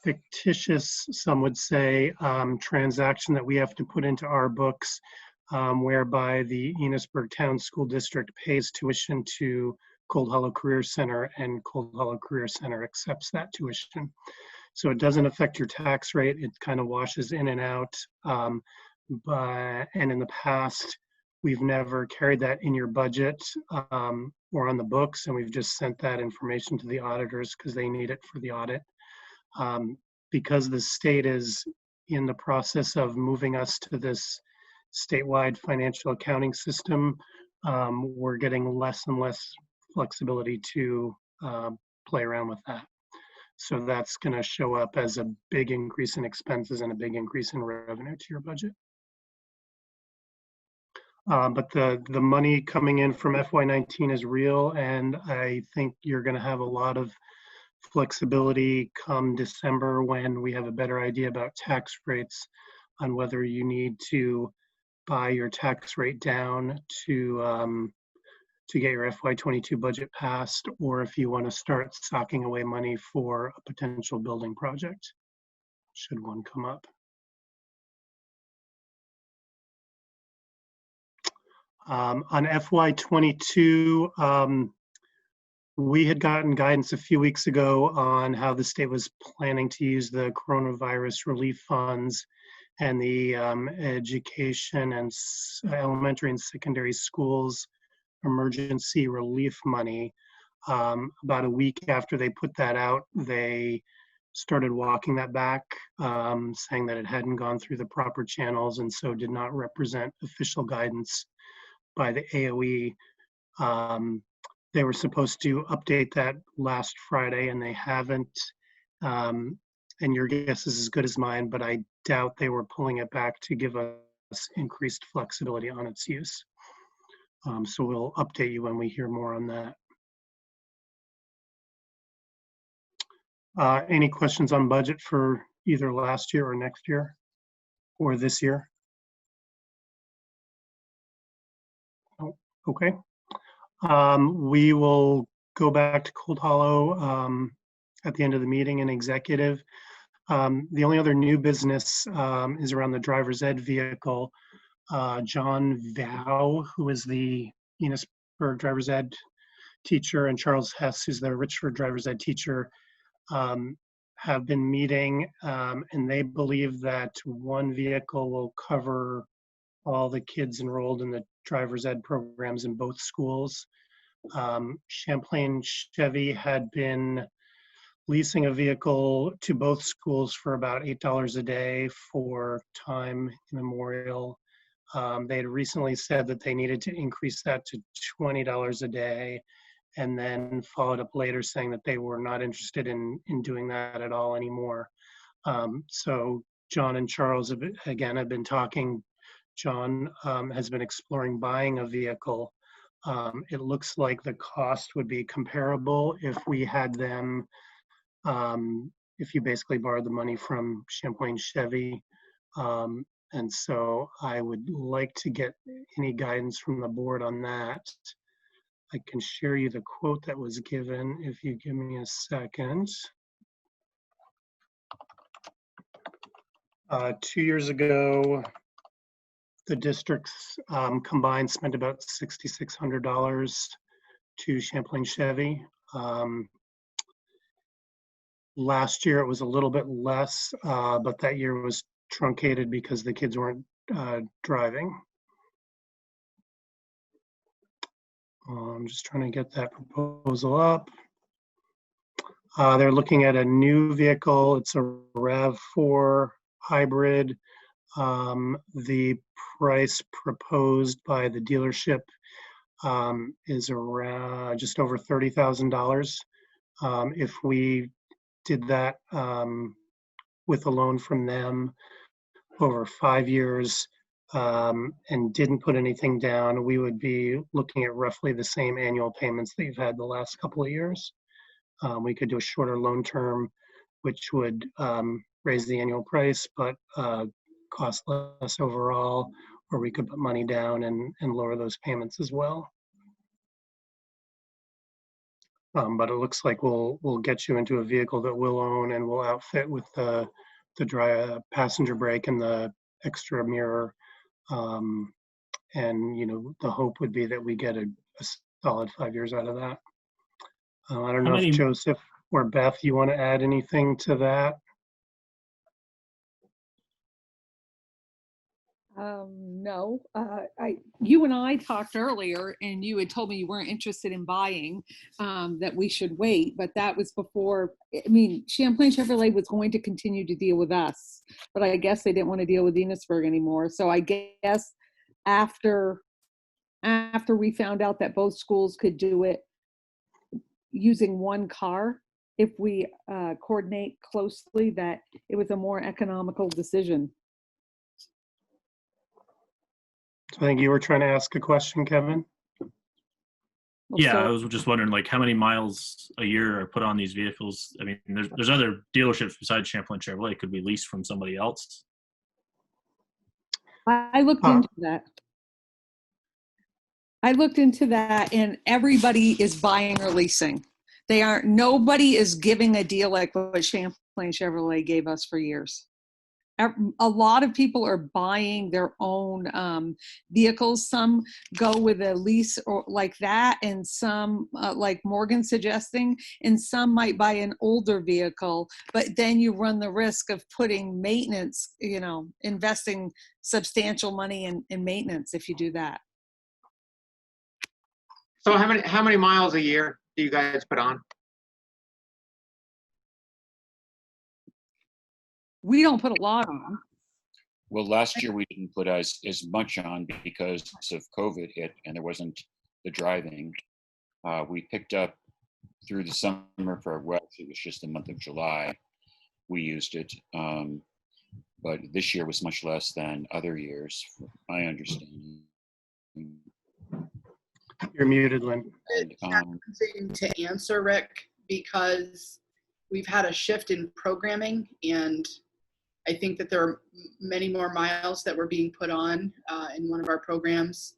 fictitious, some would say, transaction that we have to put into our books, whereby the Enosburg Town School District pays tuition to Cold Hollow Career Center, and Cold Hollow Career Center accepts that tuition. So it doesn't affect your tax rate. It kind of washes in and out. And in the past, we've never carried that in your budget or on the books, and we've just sent that information to the auditors because they need it for the audit. Because the state is in the process of moving us to this statewide financial accounting system, we're getting less and less flexibility to play around with that. So that's going to show up as a big increase in expenses and a big increase in revenue to your budget. But the money coming in from FY19 is real, and I think you're going to have a lot of flexibility come December when we have a better idea about tax rates on whether you need to buy your tax rate down to get your FY22 budget passed, or if you want to start socking away money for a potential building project, should one come up. On FY22, we had gotten guidance a few weeks ago on how the state was planning to use the coronavirus relief funds and the education and elementary and secondary schools emergency relief money. About a week after they put that out, they started walking that back, saying that it hadn't gone through the proper channels and so did not represent official guidance by the AOE. They were supposed to update that last Friday and they haven't. And your guess is as good as mine, but I doubt they were pulling it back to give us increased flexibility on its use. So we'll update you when we hear more on that. Any questions on budget for either last year or next year or this year? Oh, okay. We will go back to Cold Hollow at the end of the meeting in executive. The only other new business is around the driver's ed vehicle. John Vow, who is the Enosburg driver's ed teacher, and Charles Hess, who's the Richford driver's ed teacher, have been meeting, and they believe that one vehicle will cover all the kids enrolled in the driver's ed programs in both schools. Champlain Chevy had been leasing a vehicle to both schools for about $8 a day for time immemorial. They had recently said that they needed to increase that to $20 a day, and then followed up later saying that they were not interested in doing that at all anymore. So John and Charles have been talking. John has been exploring buying a vehicle. It looks like the cost would be comparable if we had them, if you basically borrowed the money from Champlain Chevy. And so I would like to get any guidance from the board on that. I can share you the quote that was given if you give me a second. 2 years ago, the districts combined spent about $6,600 to Champlain Chevy. Last year it was a little bit less, but that year was truncated because the kids weren't driving. I'm just trying to get that proposal up. They're looking at a new vehicle. It's a RAV4 hybrid. The price proposed by the dealership is around just over $30,000. If we did that with a loan from them over 5 years and didn't put anything down, we would be looking at roughly the same annual payments that you've had the last couple of years. We could do a shorter loan term, which would raise the annual price, but cost less overall, or we could put money down and lower those payments as well. But it looks like we'll get you into a vehicle that we'll own and we'll outfit with the dry passenger brake and the extra mirror. And you know, the hope would be that we get a solid 5 years out of that. I don't know if Joseph or Beth, you want to add anything to that? No, you and I talked earlier and you had told me you weren't interested in buying, that we should wait, but that was before, I mean, Champlain Chevrolet was going to continue to deal with us, but I guess they didn't want to deal with Enosburg anymore. So I guess after we found out that both schools could do it using one car, if we coordinate closely, that it was a more economical decision. I think you were trying to ask a question, Kevin. Yeah, I was just wondering, like, how many miles a year are put on these vehicles? I mean, there's other dealerships besides Champlain Chevrolet. Could be leased from somebody else. I looked into that. And everybody is buying or leasing. Nobody is giving a deal like what Champlain Chevrolet gave us for years. A lot of people are buying their own vehicles. Some go with a lease or like that, and some, like Morgan's suggesting, and some might buy an older vehicle, but then you run the risk of putting maintenance, you know, investing substantial money in maintenance if you do that. So how many miles a year do you guys put on? We don't put a lot on. Well, last year we didn't put as much on because of COVID hit and there wasn't the driving. We picked up through the summer for, well, it was just the month of July we used it. But this year was much less than other years, from my understanding. You're muted, Lynn. It's challenging to answer, Rick, because we've had a shift in programming, and I think that there are many more miles that were being put on in one of our programs.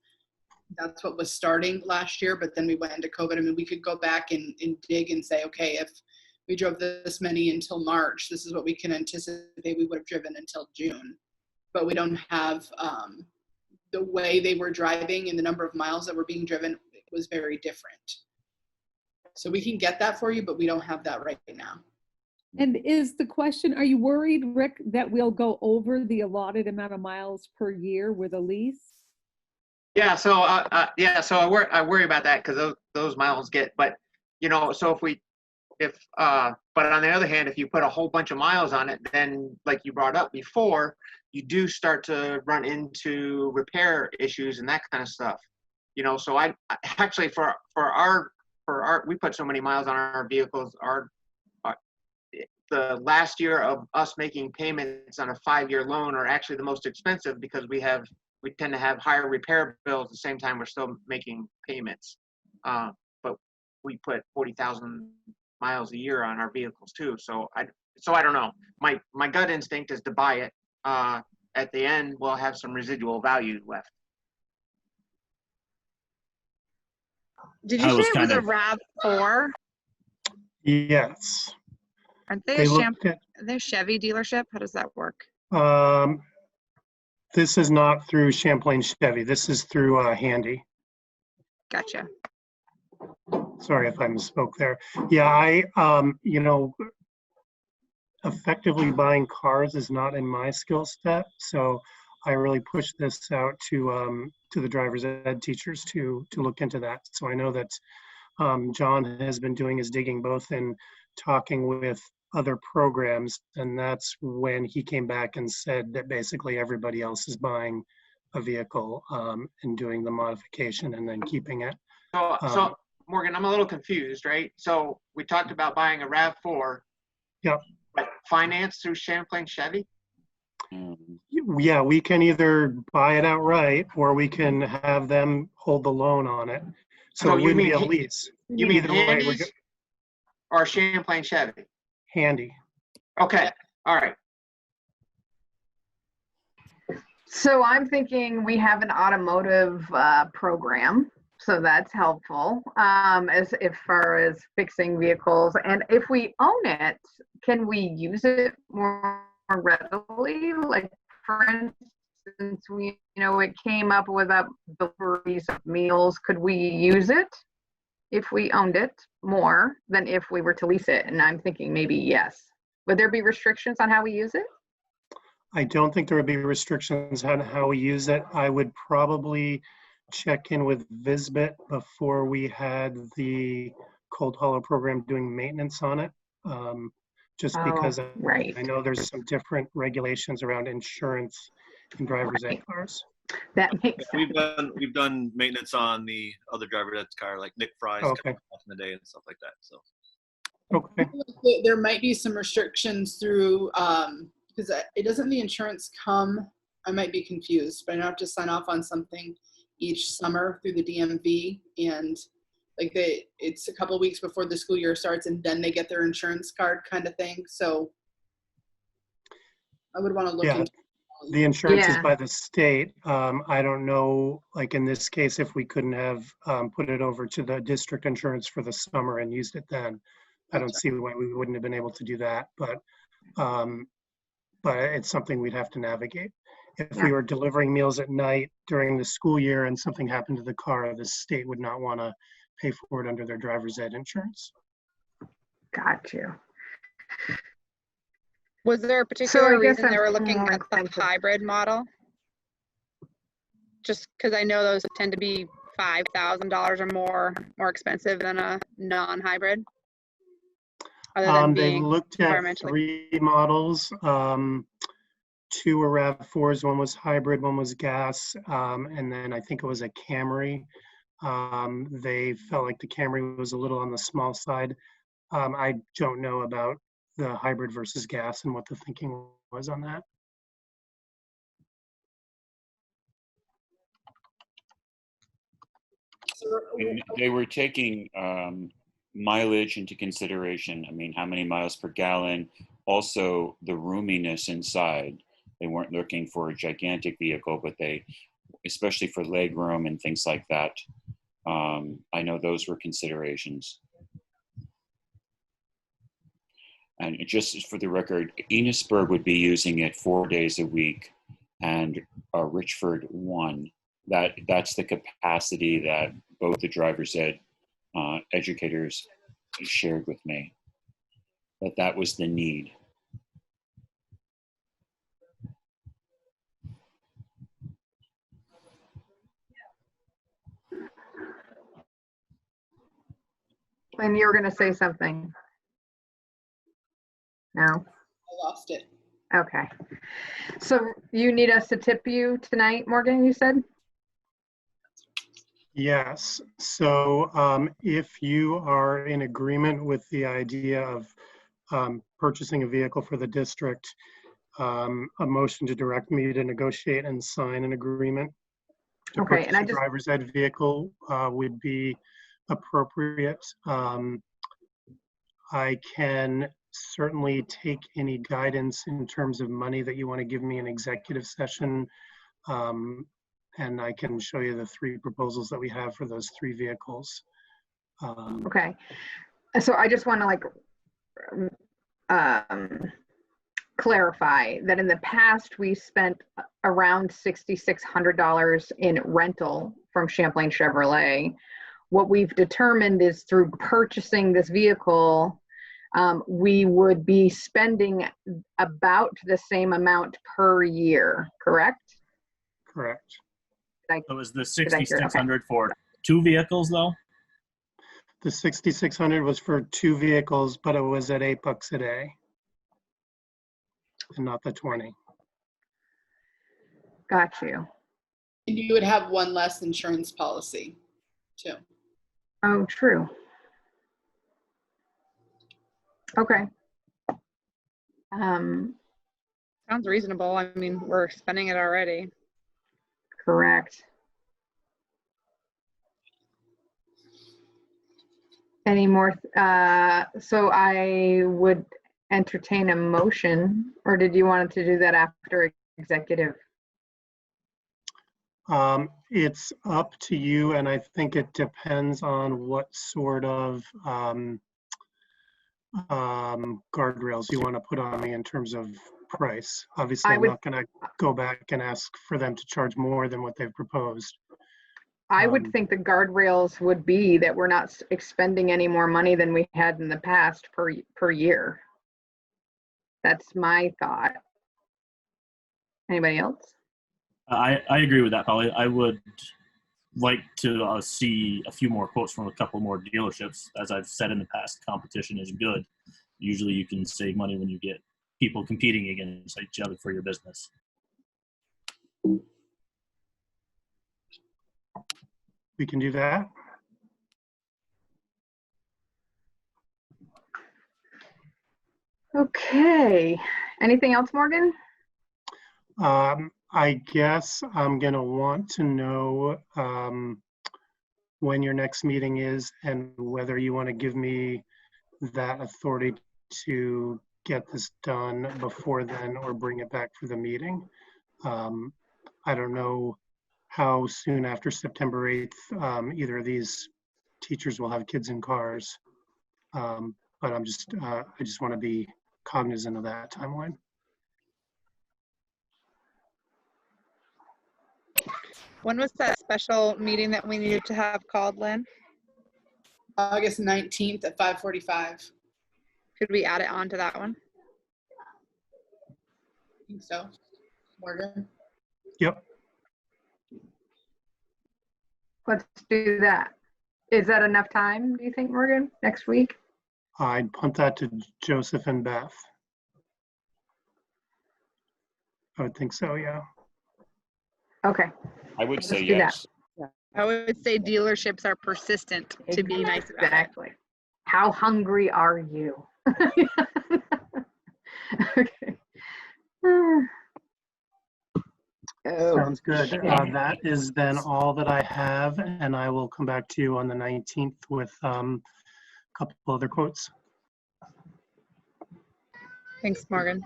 That's what was starting last year, but then we went into COVID. I mean, we could go back and dig and say, okay, if we drove this many until March, this is what we can anticipate we would have driven until June. But we don't have the way they were driving and the number of miles that were being driven was very different. So we can get that for you, but we don't have that right now. And is the question, are you worried, Rick, that we'll go over the allotted amount of miles per year with a lease? Yeah, so I worry about that because those miles get, but you know, so but on the other hand, if you put a whole bunch of miles on it, then like you brought up before, you do start to run into repair issues and that kind of stuff. You know, so I actually for our we put so many miles on our vehicles. The last year of us making payments on a 5-year loan are actually the most expensive because we tend to have higher repair bills at the same time we're still making payments. But we put 40,000 miles a year on our vehicles too. So I don't know. My gut instinct is to buy it. At the end, we'll have some residual value left. Did you say it was a RAV4? Yes. Aren't they they're Chevy dealership? How does that work? This is not through Champlain Chevy. This is through Handy. Gotcha. Sorry if I misspoke there. Yeah, you know, effectively buying cars is not in my skill set, so I really push this out to the driver's ed teachers to look into that. So I know that John has been doing his digging both in talking with other programs, and that's when he came back and said that basically everybody else is buying a vehicle and doing the modification and then keeping it. So Morgan, I'm a little confused, right? So we talked about buying a RAV4. Yep. But finance through Champlain Chevy? Yeah, we can either buy it outright or we can have them hold the loan on it. So So it you wouldn't be mean a he- lease. You mean Either way, we're Handy's or Champlain Chevy? handy. Okay, all right. So I'm thinking we have an automotive program, so that's helpful as far as fixing vehicles. And if we own it, can we use it more readily? Like, for instance, it came up without deliveries of meals. Could we use it if we owned it more than if we were to lease it? And I'm thinking maybe yes. Would there be restrictions on how we use it? I don't think there would be restrictions on how we use it. I would probably check in with Visbit before we had the cold hollow program doing maintenance on it. Just because right. I know there's some different regulations around insurance and driver's ed Right. cars. That makes sense. We've done maintenance on the other driver ed's car, like Nick Fry's Okay. back in the day and stuff like that. So Okay. There might be some restrictions through, because it doesn't the insurance come, I might be confused, but I have to sign off on something each summer through the DMV, and like it's a couple of weeks before the school year starts, and then they get their insurance card kind of thing. So I would want to look into. The insurance is Yeah. by the state. I don't know, like in this case, if we couldn't have put it over to the district insurance for the summer and used it then. I don't see why we wouldn't have been able to do that, but it's something we'd have to navigate. If we were delivering meals at night during the school year and something happened to the car, the state would not want to pay for it under their driver's ed insurance. Got you. Was there a particular reason they were I'm looking more at the inclined to- hybrid model? Just because I know those tend to be $5,000 or more expensive than a non-hybrid. Other than They being looked at environmentally. 3 models. 2 were RAV4s, one was hybrid, one was gas, and then I think it was a Camry. They felt like the Camry was a little on the small side. I don't know about the hybrid versus gas and what the thinking was on that. And they were taking mileage into consideration. I mean, how many miles per gallon? Also, the roominess inside. They weren't looking for a gigantic vehicle, but they, especially for leg room and things like that, I know those were considerations. And just for the record, Enosburg would be using it 4 days a week, and Richford 1. That's the capacity that both the driver's ed educators shared with me. That was the need. And you were going to say something. No? I lost it. Okay. So you need us to tip you tonight, Morgan, you said? Yes. So if you are in agreement with the idea of purchasing a vehicle for the district, a motion to direct me to negotiate and sign an agreement to Okay, and purchase a driver's ed vehicle would be appropriate. I can certainly take any guidance in terms of money that you want to give me in executive session. And I can show you the 3 proposals that we have for those 3 vehicles. Okay. So I just want to clarify that in the past, we spent around $6,600 in rental from Champlain Chevrolet. What we've determined is through purchasing this vehicle, we would be spending about the same amount per year, correct? Correct. So is the 6,600 for 2 vehicles though? The 6,600 was for 2 vehicles, but it was at $8 a day, and not the 20. Got you. And you would have one less insurance policy too. Oh, true. Okay. Um, Sounds reasonable. I mean, we're spending it already. correct. Any more? So I would entertain a motion, or did you want to do that after executive? It's up to you, and I think it depends on what sort of guardrails you want to put on me in terms of price. Obviously, I'm not going to go back and ask for them to charge more than what they've proposed. I would think the guardrails would be that we're not expending any more money than we had in the past per year. That's my thought. Anybody else? I agree with that, Polly. I would like to see a few more quotes from a couple more dealerships. As I've said in the past, competition is good. Usually you can save money when you get people competing against each other for your business. We can do that. Okay. Anything else, Morgan? I guess I'm going to want to know when your next meeting is and whether you want to give me that authority to get this done before then or bring it back for the meeting. I don't know how soon after September 8th either of these teachers will have kids in cars, but I just want to be cognizant of that timeline. When was that special meeting that we needed to have called, Lynn? August 19th at 5:45. Could we add it on to that one? I think so. Morgan? Yep. Let's do that. Is that enough time, do you think, Morgan, next week? I'd punt that to Joseph and Beth. I would think so, yeah. Okay. I would Let's say do yes. I would say dealerships are persistent to be nice about it. Exactly. How hungry are you? Okay. Oh, Sounds good. That is then all that I have, and I will come back to you on the 19th with a couple other quotes. Thanks, Morgan.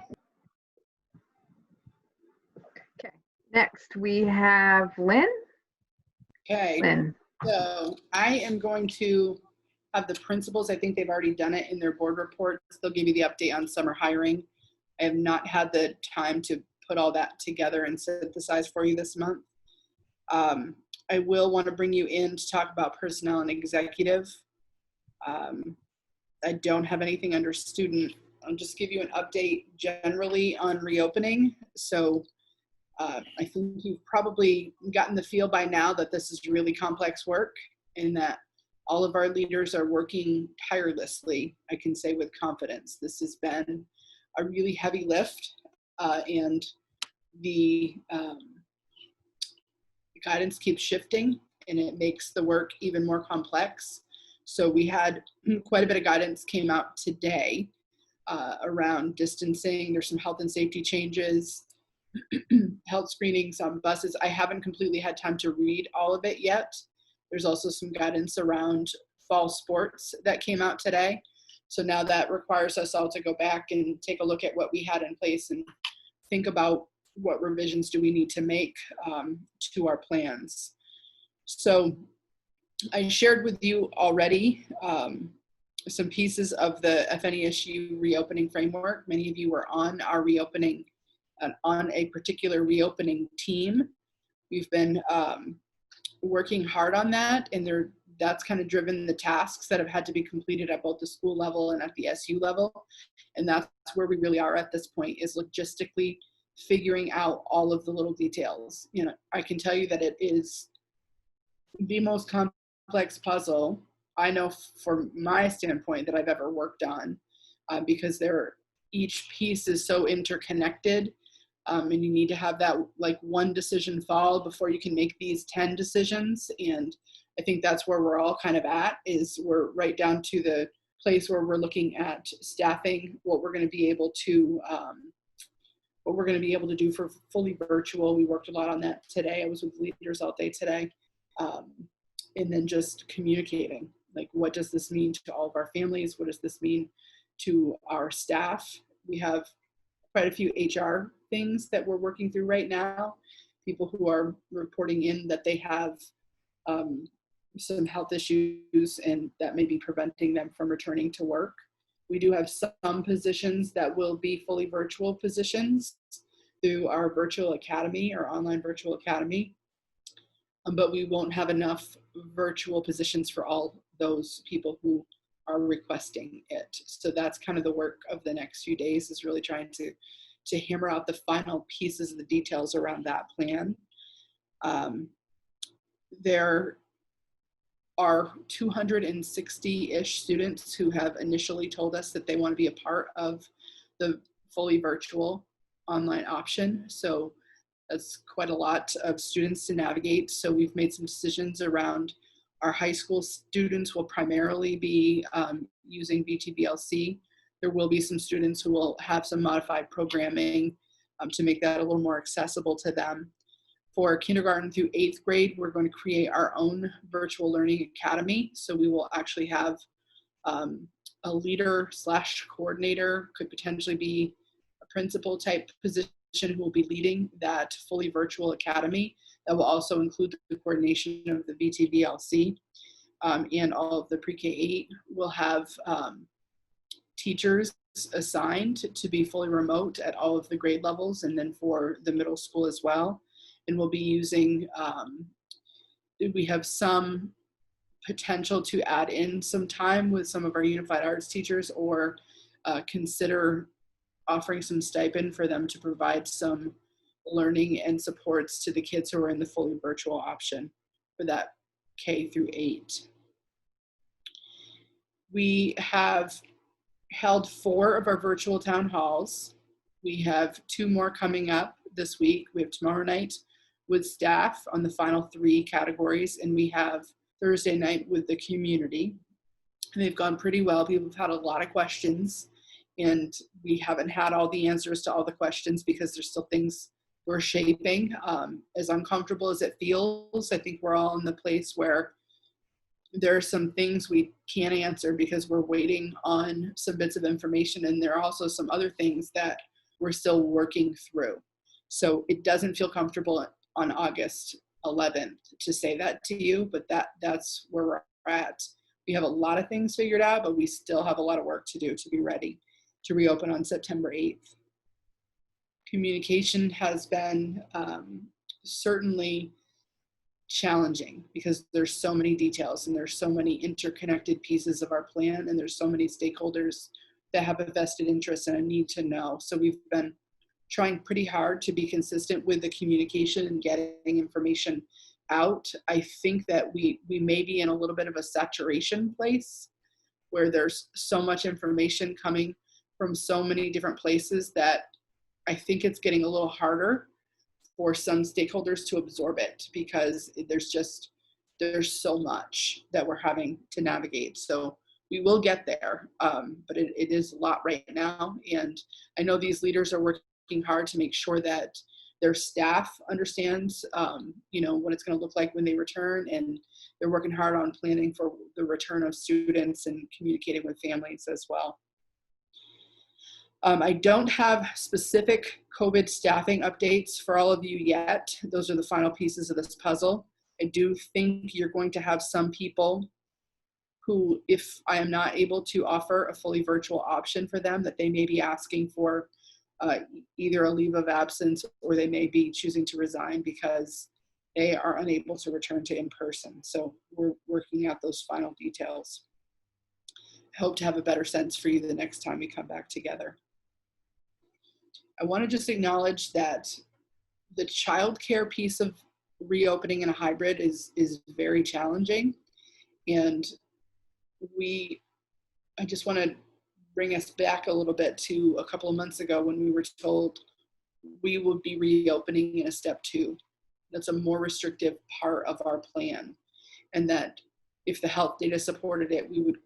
okay. Next, we have Lynn. Okay. Lynn. So I am going to have the principals, I think they've already done it in their board reports. They'll give you the update on summer hiring. I have not had the time to put all that together and synthesize for you this month. I will want to bring you in to talk about personnel and executive. I don't have anything under student. I'll just give you an update generally on reopening. So I think you've probably gotten the feel by now that this is really complex work and that all of our leaders are working tirelessly. I can say with confidence, this has been a really heavy lift, and the guidance keeps shifting and it makes the work even more complex. So we had quite a bit of guidance came out today around distancing. There's some health and safety changes, health screenings on buses. I haven't completely had time to read all of it yet. There's also some guidance around fall sports that came out today. So now that requires us all to go back and take a look at what we had in place and think about what revisions do we need to make to our plans. So I shared with you already some pieces of the FNESU reopening framework. Many of you were on our reopening, on a particular reopening team. We've been working hard on that, and that's kind of driven the tasks that have had to be completed at both the school level and at the SU level. And that's where we really are at this point, is logistically figuring out all of the little details. You know, I can tell you that it is the most complex puzzle I know from my standpoint that I've ever worked on, because each piece is so interconnected, and you need to have that like one decision fall before you can make these 10 decisions. And I think that's where we're all kind of at, is we're right down to the place where we're looking at staffing, what we're going to be able to do for fully virtual. We worked a lot on that today. I was with leaders all day today. And then just communicating, like, what does this mean to all of our families? What does this mean to our staff? We have quite a few HR things that we're working through right now. People who are reporting in that they have some health issues and that may be preventing them from returning to work. We do have some positions that will be fully virtual positions through our virtual academy or online virtual academy, but we won't have enough virtual positions for all those people who are requesting it. So that's kind of the work of the next few days, is really trying to hammer out the final pieces of the details around that plan. There are 260-ish students who have initially told us that they want to be a part of the fully virtual online option. So that's quite a lot of students to navigate. So we've made some decisions around our high school students will primarily be using VTBLC. There will be some students who will have some modified programming to make that a little more accessible to them. For kindergarten through 8th grade, we're going to create our own virtual learning academy. So we will actually have a leader / coordinator, could potentially be a principal type position, who will be leading that fully virtual academy. That will also include the coordination of the VTBLC and all of the pre-K-8. We'll have teachers assigned to be fully remote at all of the grade levels, and then for the middle school as well. And we'll be using, we have some potential to add in some time with some of our unified arts teachers, or consider offering some stipend for them to provide some learning and supports to the kids who are in the fully virtual option for that K through 8. We have held 4 of our virtual town halls. We have 2 more coming up this week. We have tomorrow night with staff on the final 3 categories, and we have Thursday night with the community. And they've gone pretty well. People have had a lot of questions, and we haven't had all the answers to all the questions because there's still things we're shaping. As uncomfortable as it feels, I think we're all in the place where there are some things we can't answer because we're waiting on some bits of information, and there are also some other things that we're still working through. So it doesn't feel comfortable on August 11th to say that to you, but that's where we're at. We have a lot of things figured out, but we still have a lot of work to do to be ready to reopen on September 8th. Communication has been certainly challenging because there's so many details and there's so many interconnected pieces of our plan, and there's so many stakeholders that have a vested interest and a need to know. So we've been trying pretty hard to be consistent with the communication and getting information out. I think that we may be in a little bit of a saturation place where there's so much information coming from so many different places that I think it's getting a little harder for some stakeholders to absorb it, because there's so much that we're having to navigate. So we will get there, but it is a lot right now. And I know these leaders are working hard to make sure that their staff understands, what it's going to look like when they return, and they're working hard on planning for the return of students and communicating with families as well. I don't have specific COVID staffing updates for all of you yet. Those are the final pieces of this puzzle. I do think you're going to have some people who, if I am not able to offer a fully virtual option for them, that they may be asking for either a leave of absence, or they may be choosing to resign because they are unable to return to in-person. So we're working out those final details. I hope to have a better sense for you the next time we come back together. I want to just acknowledge that the childcare piece of reopening in a hybrid is very challenging. And I just want to bring us back a little bit to a couple of months ago when we were told we would be reopening in a step 2. That's a more restrictive part of our plan. And that if the health data supported it, we would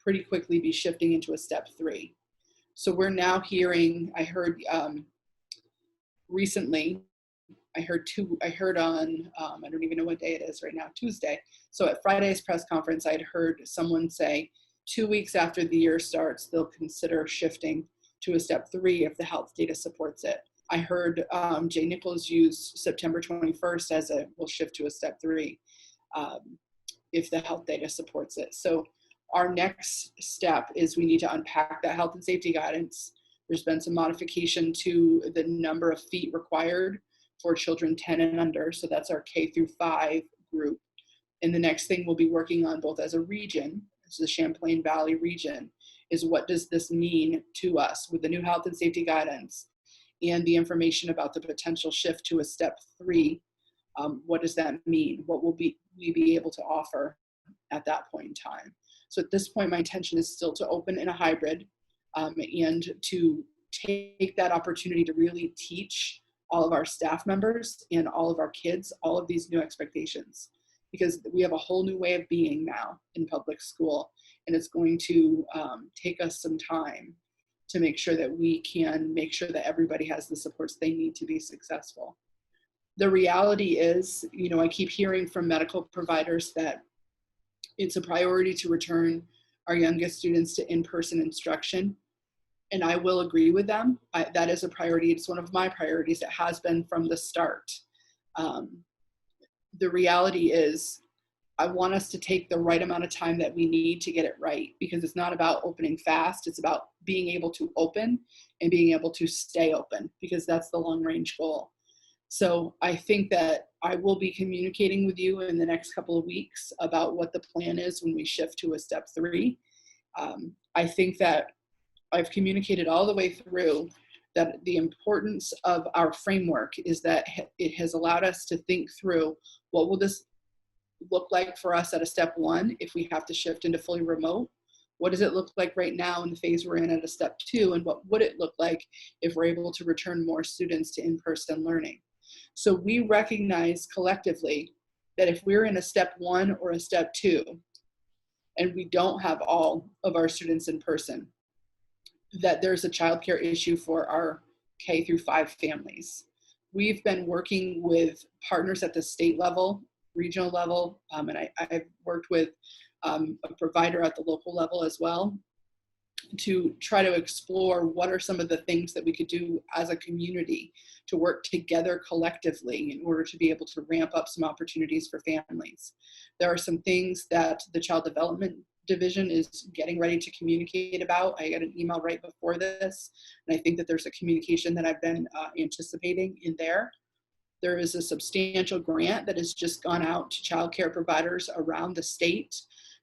pretty quickly be shifting into a step 3. So we're now hearing, I heard recently, I heard on, I don't even know what day it is right now, Tuesday. So at Friday's press conference, I'd heard someone say 2 weeks after the year starts, they'll consider shifting to a step 3 if the health data supports it. I heard Jay Nichols use September 21st as we'll shift to a step 3 if the health data supports it. So our next step is we need to unpack that health and safety guidance. There's been some modification to the number of feet required for children 10 and under. So that's our K through 5 group. And the next thing we'll be working on both as a region, as the Champlain Valley region, is what does this mean to us with the new health and safety guidance and the information about the potential shift to a step 3. What does that mean? What will we be able to offer at that point in time? So at this point, my intention is still to open in a hybrid and to take that opportunity to really teach all of our staff members and all of our kids all of these new expectations, because we have a whole new way of being now in public school, and it's going to take us some time to make sure that we can make sure that everybody has the supports they need to be successful. The reality is, you know, I keep hearing from medical providers that it's a priority to return our youngest students to in-person instruction. And I will agree with them. That is a priority. It's one of my priorities. It has been from the start. The reality is, I want us to take the right amount of time that we need to get it right, because it's not about opening fast. It's about being able to open and being able to stay open, because that's the long range goal. So I think that I will be communicating with you in the next couple of weeks about what the plan is when we shift to a step 3. I think that I've communicated all the way through that the importance of our framework is that it has allowed us to think through what will this look like for us at a step 1 if we have to shift into fully remote. What does it look like right now in the phase we're in at a step 2, and what would it look like if we're able to return more students to in-person learning? So we recognize collectively that if we're in a step 1 or a step 2 and we don't have all of our students in person, that there's a childcare issue for our K through 5 families. We've been working with partners at the state level, regional level, and I've worked with a provider at the local level as well, to try to explore what are some of the things that we could do as a community to work together collectively in order to be able to ramp up some opportunities for families. There are some things that the Child Development Division is getting ready to communicate about. I got an email right before this, and I think that there's a communication that I've been anticipating in there. There is a substantial grant that has just gone out to childcare providers around the state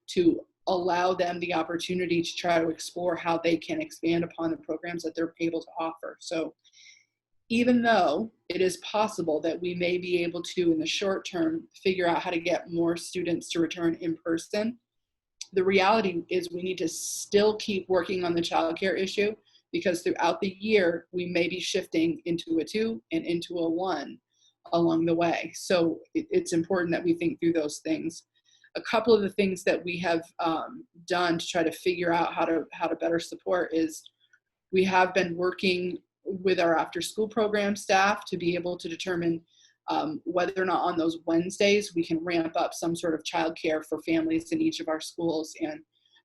to allow them the opportunity to try to explore how they can expand upon the programs that they're able to offer. So even though it is possible that we may be able to, in the short term, figure out how to get more students to return in person, the reality is we need to still keep working on the childcare issue, because throughout the year, we may be shifting into a 2 and into a 1 along the way. So it's important that we think through those things. A couple of the things that we have done to try to figure out how to better support is we have been working with our after school program staff to be able to determine whether or not on those Wednesdays we can ramp up some sort of childcare for families in each of our schools. And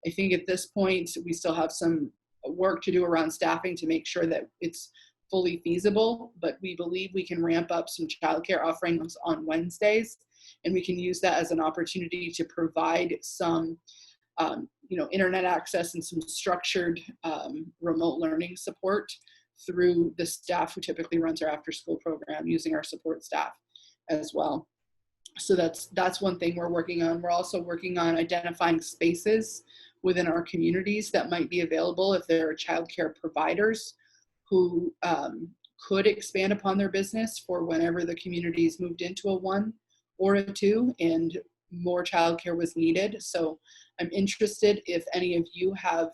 I think at this point, we still have some work to do around staffing to make sure that it's fully feasible, but we believe we can ramp up some childcare offerings on Wednesdays, and we can use that as an opportunity to provide some internet access and some structured remote learning support through the staff who typically runs our after school program, using our support staff as well. So that's one thing we're working on. We're also working on identifying spaces within our communities that might be available if there are childcare providers who could expand upon their business for whenever the community's moved into a 1 or a 2 and more childcare was needed. So I'm interested if any of you have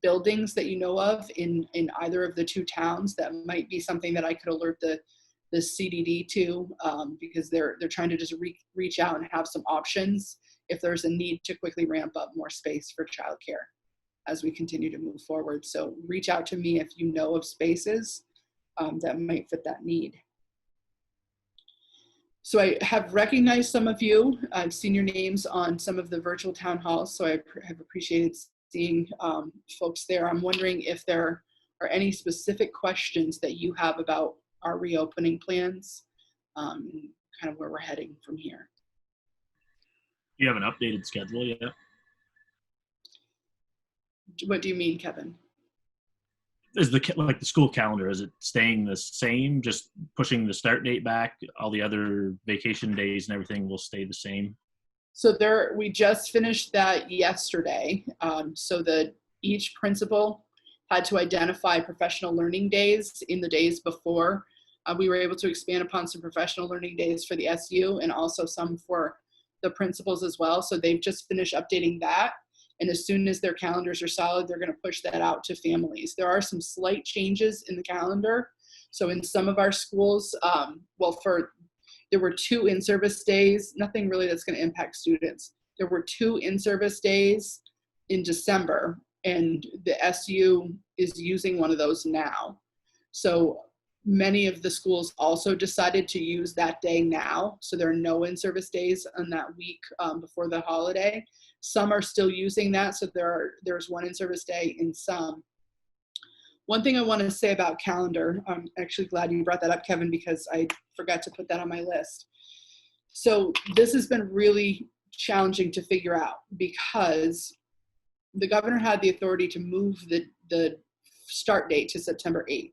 buildings that you know of in either of the 2 towns that might be something that I could alert the CDD to, because they're trying to just reach out and have some options if there's a need to quickly ramp up more space for childcare as we continue to move forward. So reach out to me if you know of spaces that might fit that need. So I have recognized some of you. I've seen your names on some of the virtual town halls, so I have appreciated seeing folks there. I'm wondering if there are any specific questions that you have about our reopening plans, and kind of where we're heading from here. Do you have an updated schedule yet? What do you mean, Kevin? Is the school calendar, is it staying the same, just pushing the start date back? All the other vacation days and everything will stay the same? So we just finished that yesterday. So that each principal had to identify professional learning days in the days before. We were able to expand upon some professional learning days for the SU and also some for the principals as well. So they've just finished updating that. And as soon as their calendars are solid, they're going to push that out to families. There are some slight changes in the calendar. So in some of our schools, there were 2 in-service days, nothing really that's going to impact students. There were 2 in-service days in December, and the SU is using one of those now. So many of the schools also decided to use that day now. So there are no in-service days on that week before the holiday. Some are still using that, so there's 1 in-service day in some. One thing I want to say about calendar, I'm actually glad you brought that up, Kevin, because I forgot to put that on my list. So this has been really challenging to figure out because the governor had the authority to move the start date to September 8th.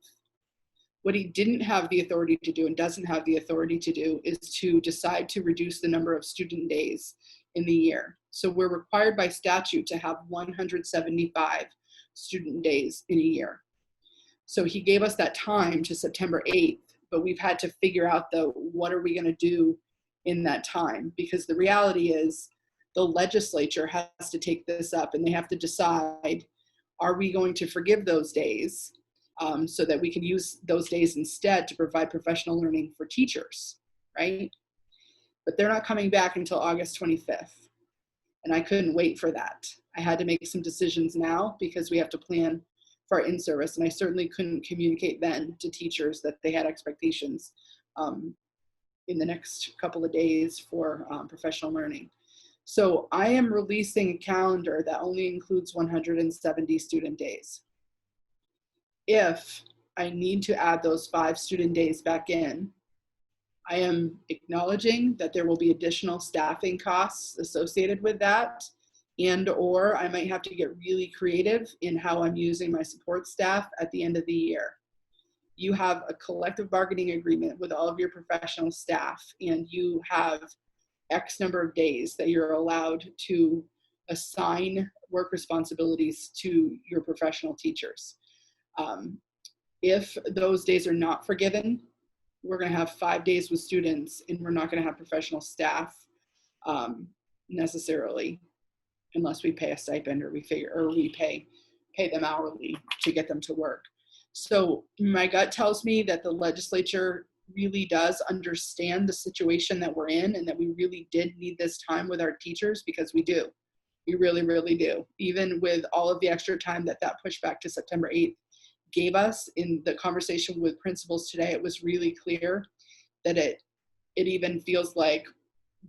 What he didn't have the authority to do and doesn't have the authority to do is to decide to reduce the number of student days in the year. So we're required by statute to have 175 student days in a year. So he gave us that time to September 8th, but we've had to figure out what are we going to do in that time? Because the reality is the legislature has to take this up and they have to decide, are we going to forgive those days so that we can use those days instead to provide professional learning for teachers, right? But they're not coming back until August 25th. And I couldn't wait for that. I had to make some decisions now because we have to plan for our in-service. And I certainly couldn't communicate then to teachers that they had expectations in the next couple of days for professional learning. So I am releasing a calendar that only includes 170 student days. If I need to add those 5 student days back in, I am acknowledging that there will be additional staffing costs associated with that, and/or I might have to get really creative in how I'm using my support staff at the end of the year. You have a collective bargaining agreement with all of your professional staff, and you have X number of days that you're allowed to assign work responsibilities to your professional teachers. If those days are not forgiven, we're going to have 5 days with students and we're not going to have professional staff necessarily, unless we pay a stipend or we pay them hourly to get them to work. So my gut tells me that the legislature really does understand the situation that we're in and that we really did need this time with our teachers, because we do. We really, really do. Even with all of the extra time that pushback to September 8th gave us in the conversation with principals today, it was really clear that it even feels like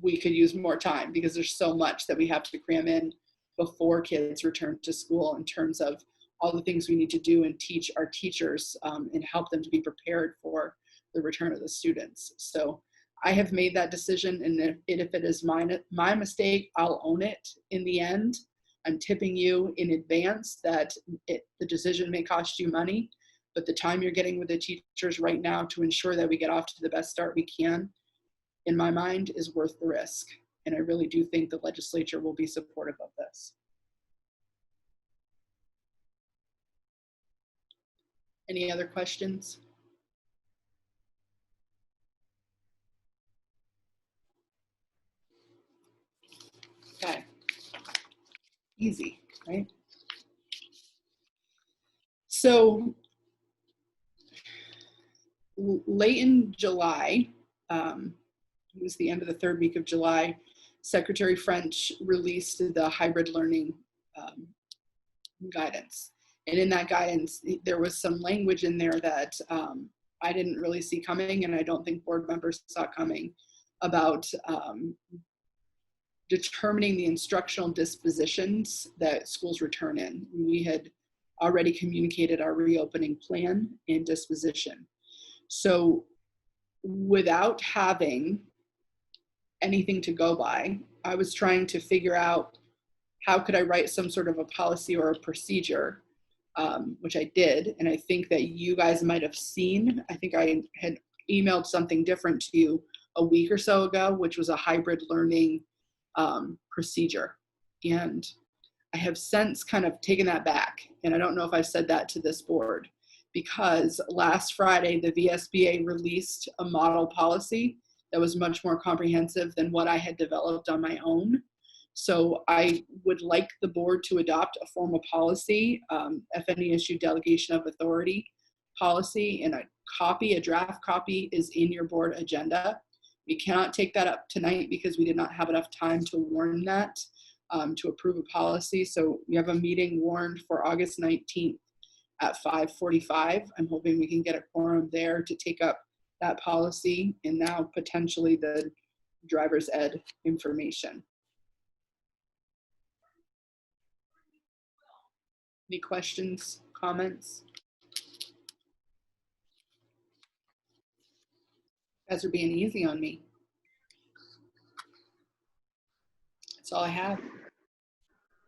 we could use more time because there's so much that we have to cram in before kids return to school in terms of all the things we need to do and teach our teachers and help them to be prepared for the return of the students. So I have made that decision, and if it is my mistake, I'll own it in the end. I'm tipping you in advance that the decision may cost you money, but the time you're getting with the teachers right now to ensure that we get off to the best start we can, in my mind, is worth the risk. And I really do think the legislature will be supportive of this. Any other questions? Okay. Easy, right? So late in July, it was the end of the 3rd week of July, Secretary French released the hybrid learning guidance. And in that guidance, there was some language in there that I didn't really see coming, and I don't think board members saw coming, about determining the instructional dispositions that schools return in. We had already communicated our reopening plan and disposition. So without having anything to go by, I was trying to figure out how could I write some sort of a policy or a procedure, which I did. And I think that you guys might have seen, I think I had emailed something different to you a week or so ago, which was a hybrid learning procedure. And I have since kind of taken that back. And I don't know if I said that to this board, because last Friday, the VSBA released a model policy that was much more comprehensive than what I had developed on my own. So I would like the board to adopt a formal policy, FNESU delegation of authority policy, and a draft copy is in your board agenda. We cannot take that up tonight because we did not have enough time to warn that, to approve a policy. So we have a meeting warned for August 19th at 5:45. I'm hoping we can get a quorum there to take up that policy and now potentially the driver's ed information. Any questions, comments? You guys are being easy on me. That's all I have.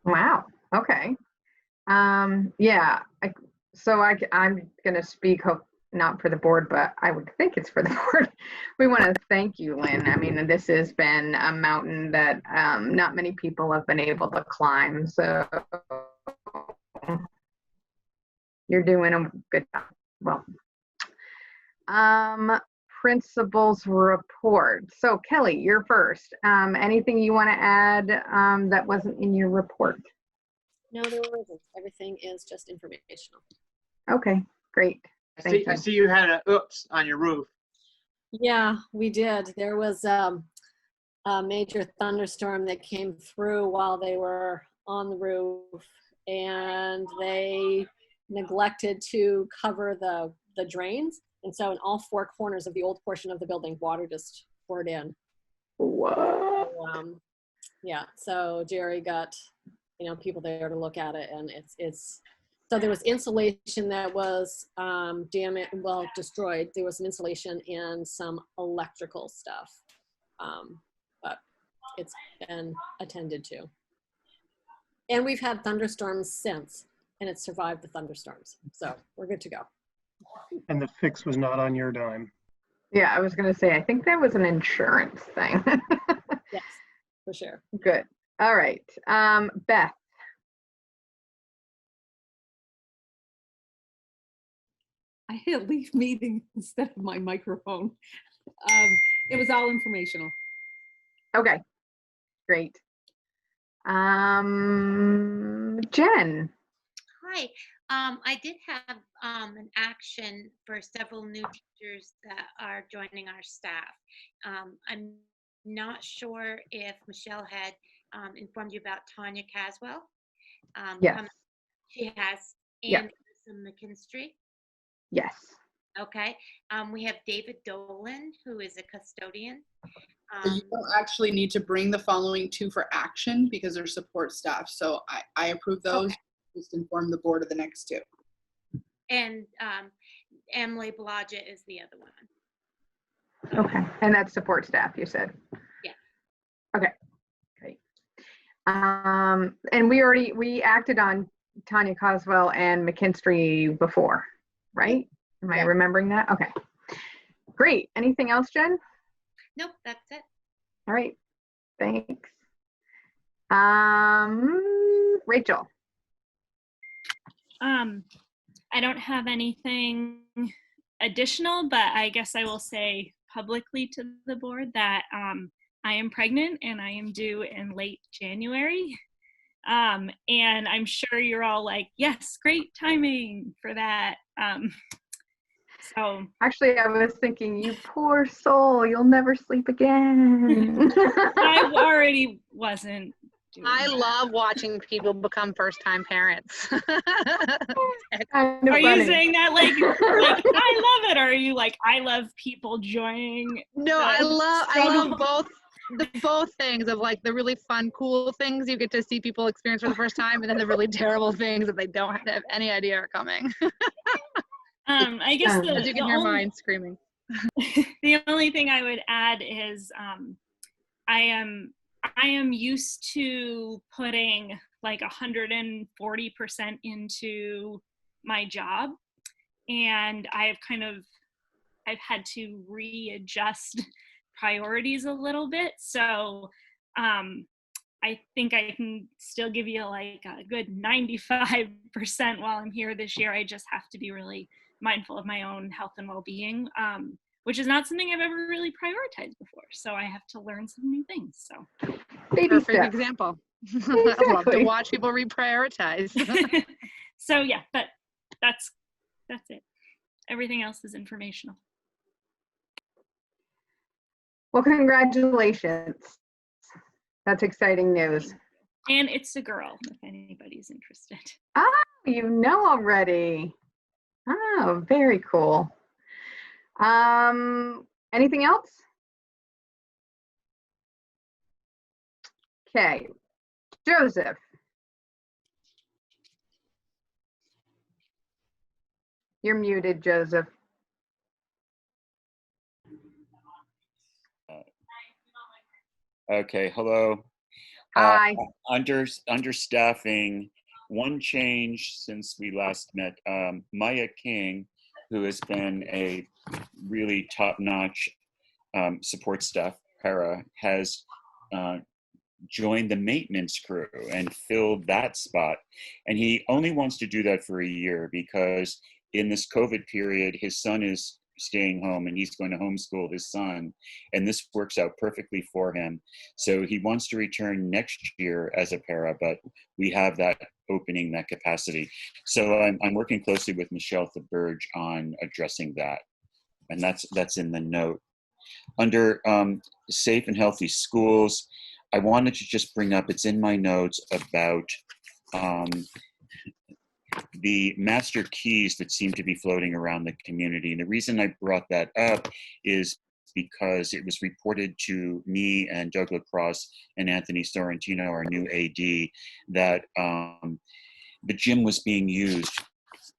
Wow. Okay. Yeah. I'm going to speak, not for the board, but I would think it's for the board. We want to thank you, Lynn. I mean, this has been a mountain that not many people have been able to climb. So you're doing a good job. Well, principals report. So Kelly, you're first. Anything you want to add that wasn't in your report? No, there wasn't. Everything is just informational. Okay, great. I see you had a oops on your roof. Yeah, we did. There was a major thunderstorm that came through while they were on the roof, and they neglected to cover the drains. And so in all four corners of the old portion of the building, water just poured in. Wow. So, yeah, so Jerry got, people there to look at it, and so there was insulation that was destroyed. There was some insulation and some electrical stuff, but it's been attended to. And we've had thunderstorms since, and it's survived the thunderstorms. So we're good to go. And the fix was not on your dime. Yeah, I was going to say, I think that was an insurance thing. Yes, for sure. Good. All right. Beth. I had to leave meeting instead of my microphone. It was all informational. Okay, great. Jen. Hi. I did have an action for several new teachers that are joining our staff. I'm not sure if Michelle had informed you about Tanya Caswell. Yes. She has. And Yeah. McKinstry. Yes. Okay. We have David Dolan, who is a custodian. So you don't actually need to bring the following two for action because they're support staff. So I approve those. Okay. Just inform the board of the next two. And Emily Blodgett is the other one. Okay. And that's support staff, you said? Yeah. Okay. Great. And we acted on Tanya Coswell and McKinstry before, right? Am I remembering that? Okay. Great. Anything else, Jen? Nope, that's it. All right. Thanks. Rachel. I don't have anything additional, but I guess I will say publicly to the board that I am pregnant and I am due in late January. And I'm sure you're all like, yes, great timing for that. So Actually, I was thinking, you poor soul, you'll never sleep again. I already wasn't doing I that. love watching people become first-time parents. Kind of Are you funny. saying that like I love it, or are you like I love people joining? No, the I love struggle? both things of like the really fun, cool things you get to see people experience for the first time, and then the really terrible things that they don't have any idea are coming. I guess As you can hear mine screaming. the only thing I would add is I am used to putting like 140% into my job, and I've had to readjust priorities a little bit. So I think I can still give you like a good 95% while I'm here this year. I just have to be really mindful of my own health and well-being, which is not something I've ever really prioritized before. So I have to learn some new things. So Baby Perfect steps. example. I love to Exactly. watch people reprioritize. so yeah, but that's it. Everything else is informational. Well, congratulations. That's exciting news. And it's a girl, if anybody's interested. Oh, you know already. Oh, very cool. Anything else? Okay. Joseph. You're muted, Joseph. Okay, hello. Hi. Understaffing, one change since we last met. Maya King, who has been a really top-notch support staff, para, has joined the maintenance crew and filled that spot. And he only wants to do that for a year because in this COVID period, his son is staying home and he's going to homeschool his son, and this works out perfectly for him. So he wants to return next year as a para, but we have that opening, that capacity. So I'm working closely with Michelle Thaberge on addressing that, and that's in the note. Under safe and healthy schools, I wanted to just bring up, it's in my notes about the master keys that seem to be floating around the community. And the reason I brought that up is because it was reported to me and Doug LaCrosse and Anthony Sorrentino, our new AD, that the gym was being used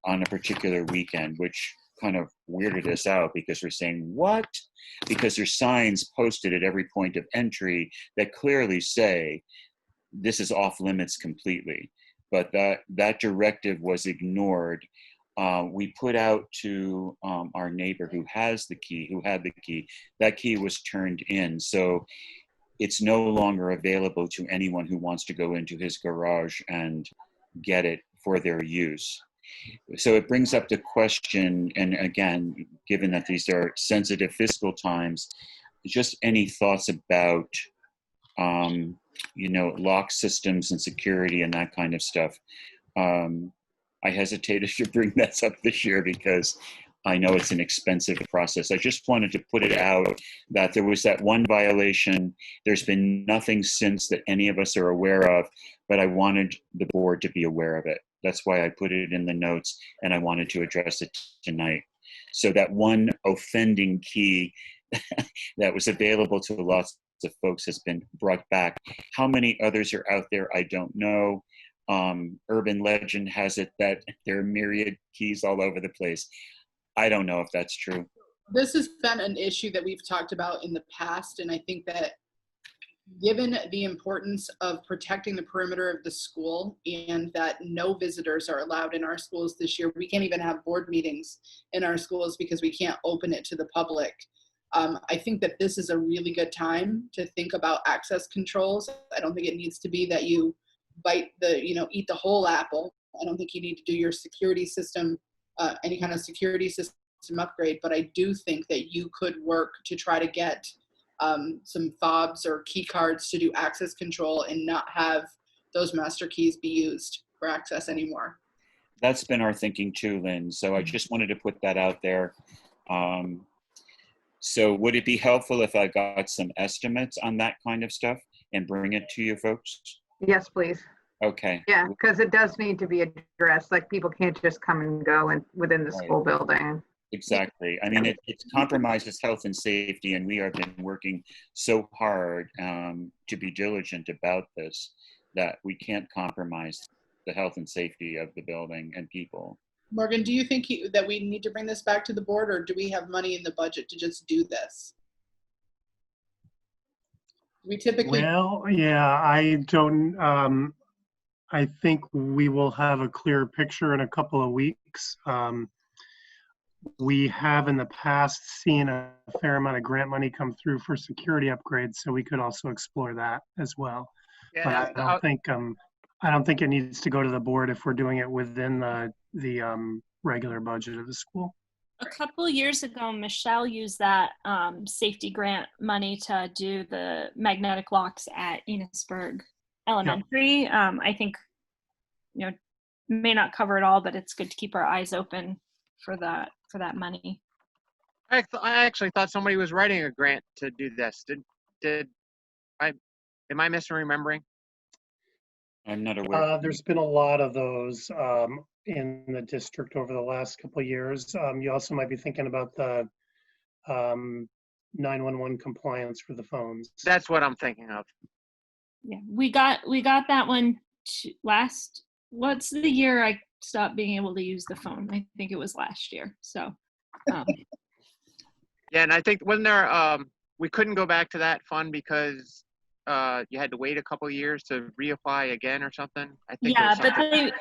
on a particular weekend, which kind of weirded us out because we're saying, what? Because there's signs posted at every point of entry that clearly say this is off limits completely. But that directive was ignored. We put out to our neighbor who had the key, that key was turned in. So it's no longer available to anyone who wants to go into his garage and get it for their use. So it brings up the question, and again, given that these are sensitive fiscal times, just any thoughts about lock systems and security and that kind of stuff. I hesitated to bring that up this year because I know it's an expensive process. I just wanted to put it out that there was that one violation. There's been nothing since that any of us are aware of, but I wanted the board to be aware of it. That's why I put it in the notes, and I wanted to address it tonight. So that one offending key that was available to lots of folks has been brought back. How many others are out there, I don't know. Urban legend has it that there are myriad keys all over the place. I don't know if that's true. This has been an issue that we've talked about in the past, and I think that given the importance of protecting the perimeter of the school and that no visitors are allowed in our schools this year, we can't even have board meetings in our schools because we can't open it to the public. I think that this is a really good time to think about access controls. I don't think it needs to be that you eat the whole apple. I don't think you need to do your security system, any kind of security system upgrade, but I do think that you could work to try to get some fobs or key cards to do access control and not have those master keys be used for access anymore. That's been our thinking too, Lynn. So I just wanted to put that out there. So would it be helpful if I got some estimates on that kind of stuff and bring it to you folks? Yes, please. Okay. Yeah, because it does need to be addressed. Like people can't just come and go and within the Right. school building. Exactly. I mean, it compromises health and safety, and we have been working so hard to be diligent about this that we can't compromise the health and safety of the building and people. Morgan, do you think that we need to bring this back to the board, or do we have money in the budget to just do this? We typically. Well, yeah, I don't, I think we will have a clearer picture in a couple of weeks. We have in the past seen a fair amount of grant money come through for security upgrades, so we could also explore that as well. Yeah, But I don't think it needs to go to the board if we're doing it within the regular budget of the school. A couple years ago, Michelle used that safety grant money to do the magnetic locks at Enosburg Elementary. I think, you know, may not cover it all, but it's good to keep our eyes open for that money. I actually thought somebody was writing a grant to do this. Am I misremembering? I'm not aware. There's been a lot of those in the district over the last couple of years. You also might be thinking about the 911 compliance for the phones. That's what I'm thinking of. Yeah, we got that one what's the year I stopped being able to use the phone? I think it was last year. So yeah, and I think wasn't there we couldn't go back to that fund because you had to wait a couple of years to reapply again or something. I think. Yeah, but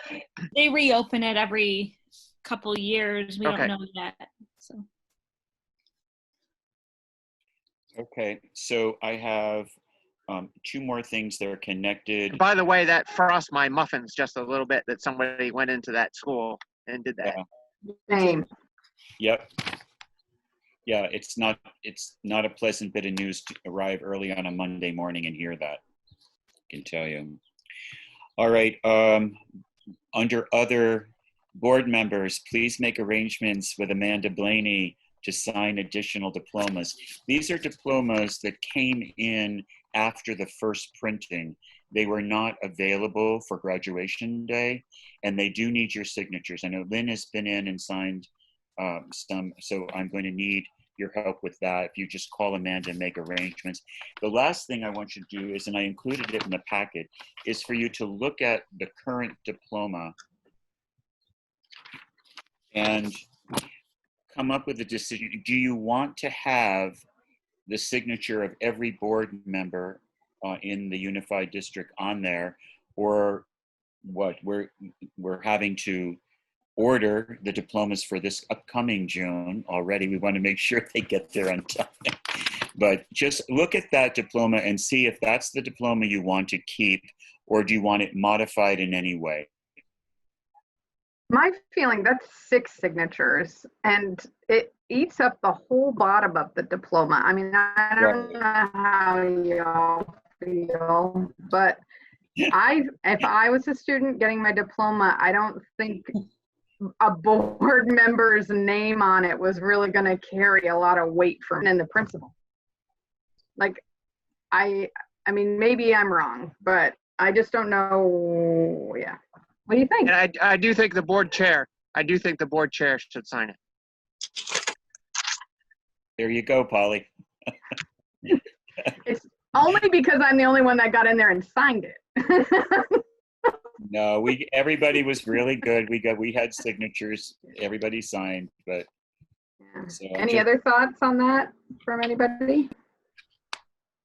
they reopen it every couple years. We don't know yet. So. Okay, so I have two more things that are connected. By the way, that frost my muffins just a little bit that somebody went into that school and did that. Yeah. Same. Yep. Yeah, it's not a pleasant bit of news to arrive early on a Monday morning and hear that, I can tell you. All right, under other board members, please make arrangements with Amanda Blaney to sign additional diplomas. These are diplomas that came in after the first printing. They were not available for graduation day, and they do need your signatures. I know Lynn has been in and signed some, so I'm going to need your help with that. If you just call Amanda and make arrangements. The last thing I want you to do is, and I included it in the packet, is for you to look at the current diploma and come up with a decision. Do you want to have the signature of every board member in the unified district on there, or what? We're having to order the diplomas for this upcoming June already. We want to make sure they get there on time. But just look at that diploma and see if that's the diploma you want to keep, or do you want it modified in any way? My feeling, that's 6 signatures, and it eats up the whole bottom of the diploma. I mean, I don't know how y'all feel, but if I was a student getting my diploma, I don't think a board member's name on it was really going to carry a lot of weight from the principal. Like, I mean, maybe I'm wrong, but I just don't know. Yeah. What do you think? And I do think the board chair should sign it. There you go, Polly. It's only because I'm the only one that got in there and signed it. No, everybody was really good. We had signatures. Everybody signed, but. Yeah. So Any other thoughts on that from anybody?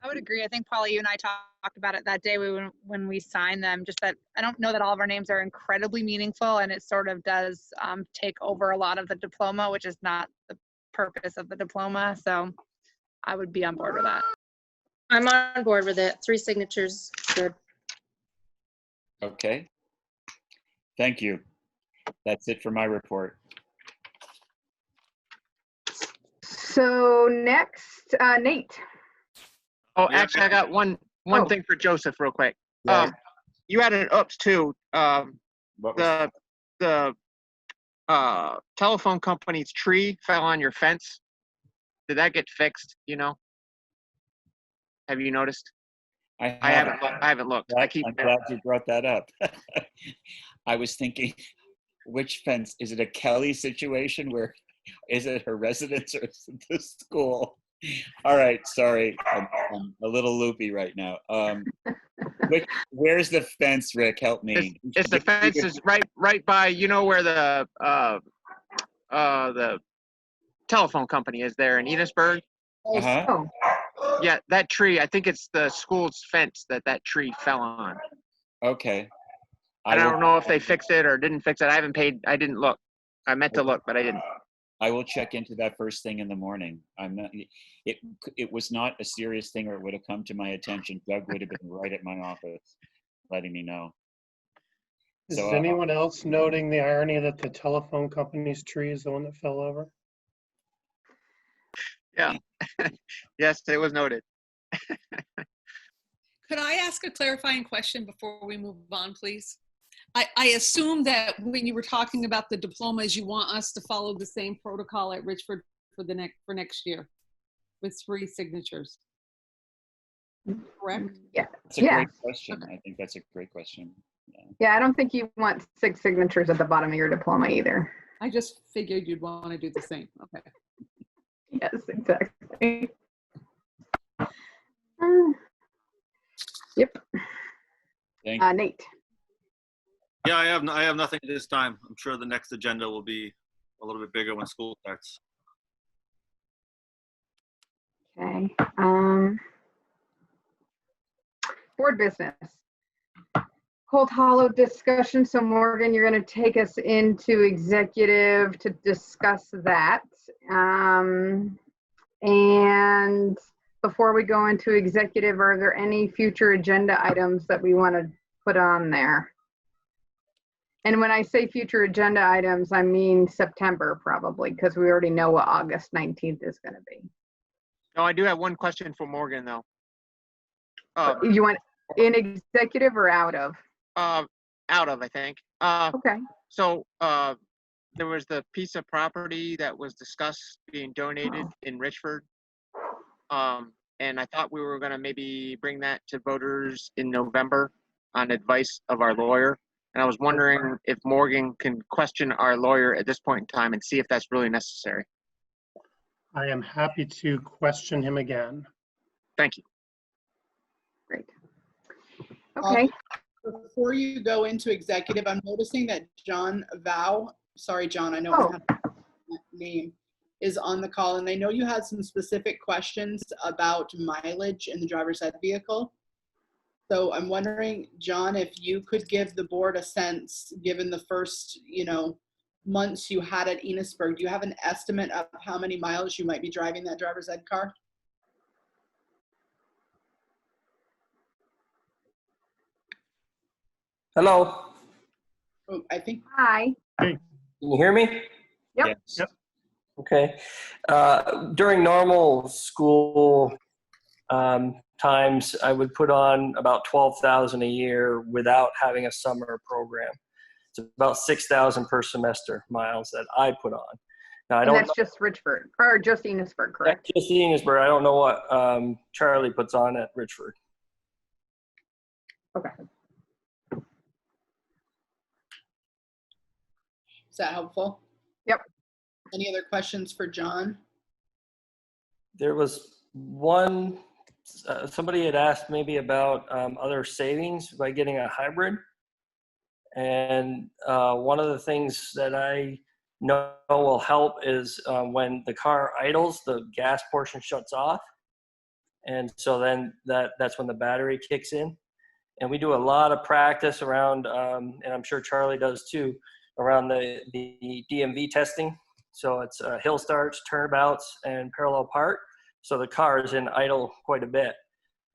I would agree. I think, Polly, you and I talked about it that day when we signed them, just that I don't know that all of our names are incredibly meaningful, and it sort of does take over a lot of the diploma, which is not the purpose of the diploma. So I would be on board with that. I'm on board with it. 3 signatures, good. Okay. Thank you. That's it for my report. So next, Nate. Oh, actually, I got one thing for Joseph real quick. Right. You had an oops too. the telephone company's tree fell on your fence. Did that get fixed? You know? Have you noticed? I haven't looked. I keep. I'm glad you brought that up. I was thinking, which fence? Is it a Kelly situation where is it her residence or is it the school? All right, sorry. I'm a little loopy right now. Where's the fence, Rick? Help me. It's the fence is right by, you know, where the telephone company is there in Enosburg. Uh-huh. Oh, Yeah, that tree, I think it's the school's fence that tree fell on. Okay. I don't know if they fixed it or didn't fix it. I didn't look. I meant to look, but I didn't. I will check into that first thing in the morning. It was not a serious thing, or it would have come to my attention. Doug would have been right at my office letting me know. Is anyone else noting the irony that the telephone company's tree is the one that fell over? Yeah. Yes, it was noted. Could I ask a clarifying question before we move on, please? I assume that when you were talking about the diplomas, you want us to follow the same protocol at Richford for next year with 3 signatures. Correct? yeah. That's a great question. I think that's a great question. Yeah, I don't think you want 6 signatures at the bottom of your diploma either. I just figured you'd want to do the same. Okay. Yes, exactly. Yep. Thank you. Nate. Yeah, I have nothing this time. I'm sure the next agenda will be a little bit bigger when school starts. Okay. Board business. Cold Hollow discussion. So Morgan, you're going to take us into executive to discuss that. And before we go into executive, are there any future agenda items that we want to put on there? And when I say future agenda items, I mean September probably, because we already know what August 19th is going to be. No, I do have one question for Morgan though. You want in executive or out of? Out of, I think. Okay. So there was the piece of property that was discussed being donated in Richford. And I thought we were going to maybe bring that to voters in November on advice of our lawyer. And I was wondering if Morgan can question our lawyer at this point in time and see if that's really necessary. I am happy to question him again. Thank you. Great. Okay. Before you go into executive, I'm noticing that John Vow, sorry, John, I know I have that name, is on the call. And I know you had some specific questions about mileage in the driver's ed vehicle. So I'm wondering, John, if you could give the board a sense, given the first, months you had at Enosburg, do you have an estimate of how many miles you might be driving that driver's ed car? Hello. Oh, I think. Hi. Hey. Can you hear me? Yep. Yes. Yep. Okay. During normal school times, I would put on about 12,000 a year without having a summer program. It's about 6,000 per semester miles that I put on. Now, And that's just Richford, or just Enosburg, correct? Just Enosburg. I don't know what Charlie puts on at Richford. Okay. Is that helpful? Yep. Any other questions for John? There was one, somebody had asked maybe about other savings by getting a hybrid. And one of the things that I know will help is when the car idles, the gas portion shuts off. And so then that's when the battery kicks in. And we do a lot of practice around, and I'm sure Charlie does too, around the DMV testing. So it's hill starts, turnabouts, and parallel park. So the car is in idle quite a bit.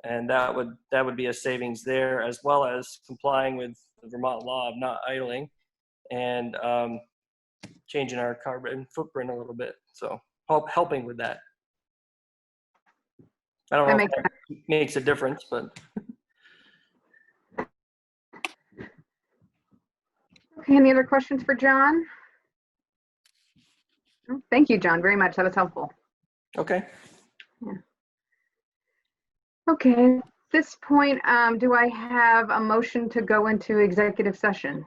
And that would be a savings there, as well as complying with the Vermont law of not idling and changing our carbon footprint a little bit. So helping with that. I don't know if that makes a difference, but. Okay, any other questions for John? Thank you, John, very much. That was helpful. Okay. Okay, at this point, do I have a motion to go into executive session?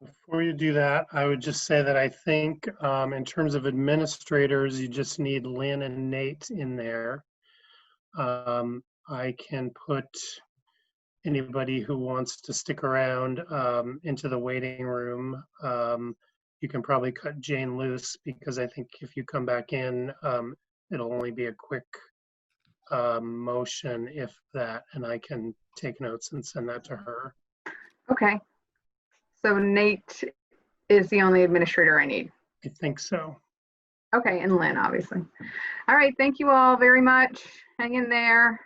Before you do that, I would just say that I think in terms of administrators, you just need Lynn and Nate in there. I can put anybody who wants to stick around into the waiting room. You can probably cut Jane loose because I think if you come back in, it'll only be a quick motion, if that, and I can take notes and send that to her. Okay, so Nate is the only administrator I need. I think so. Okay, and Lynn, obviously. All right, thank you all very much. Hang in there.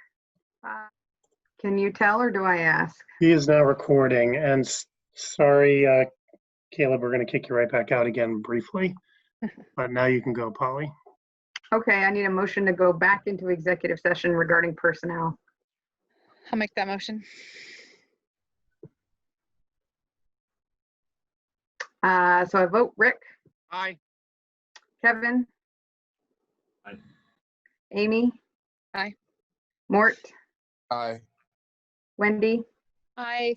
Can you tell or do I ask? He is now recording, and sorry, Caleb, we're going to kick you right back out again briefly, but now you can go, Polly. Okay, I need a motion to go back into executive session regarding personnel. I'll make that motion. So I vote Rick. Aye. Kevin. Aye. Amy. Aye. Mort. Aye. Wendy. Aye.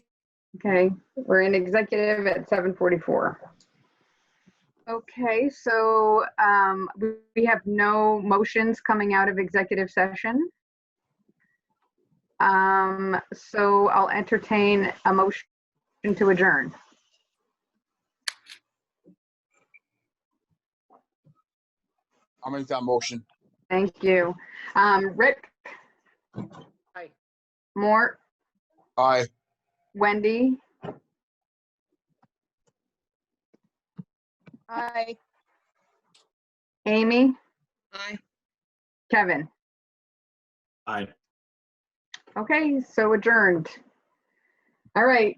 Okay, we're in executive at 7:44. Okay, so we have no motions coming out of executive session. So I'll entertain a motion to adjourn. I'll make that motion. Thank you. Rick. Aye. Mort. Aye. Wendy. Aye. Amy. Aye. Kevin. Aye. Okay, so adjourned. All right.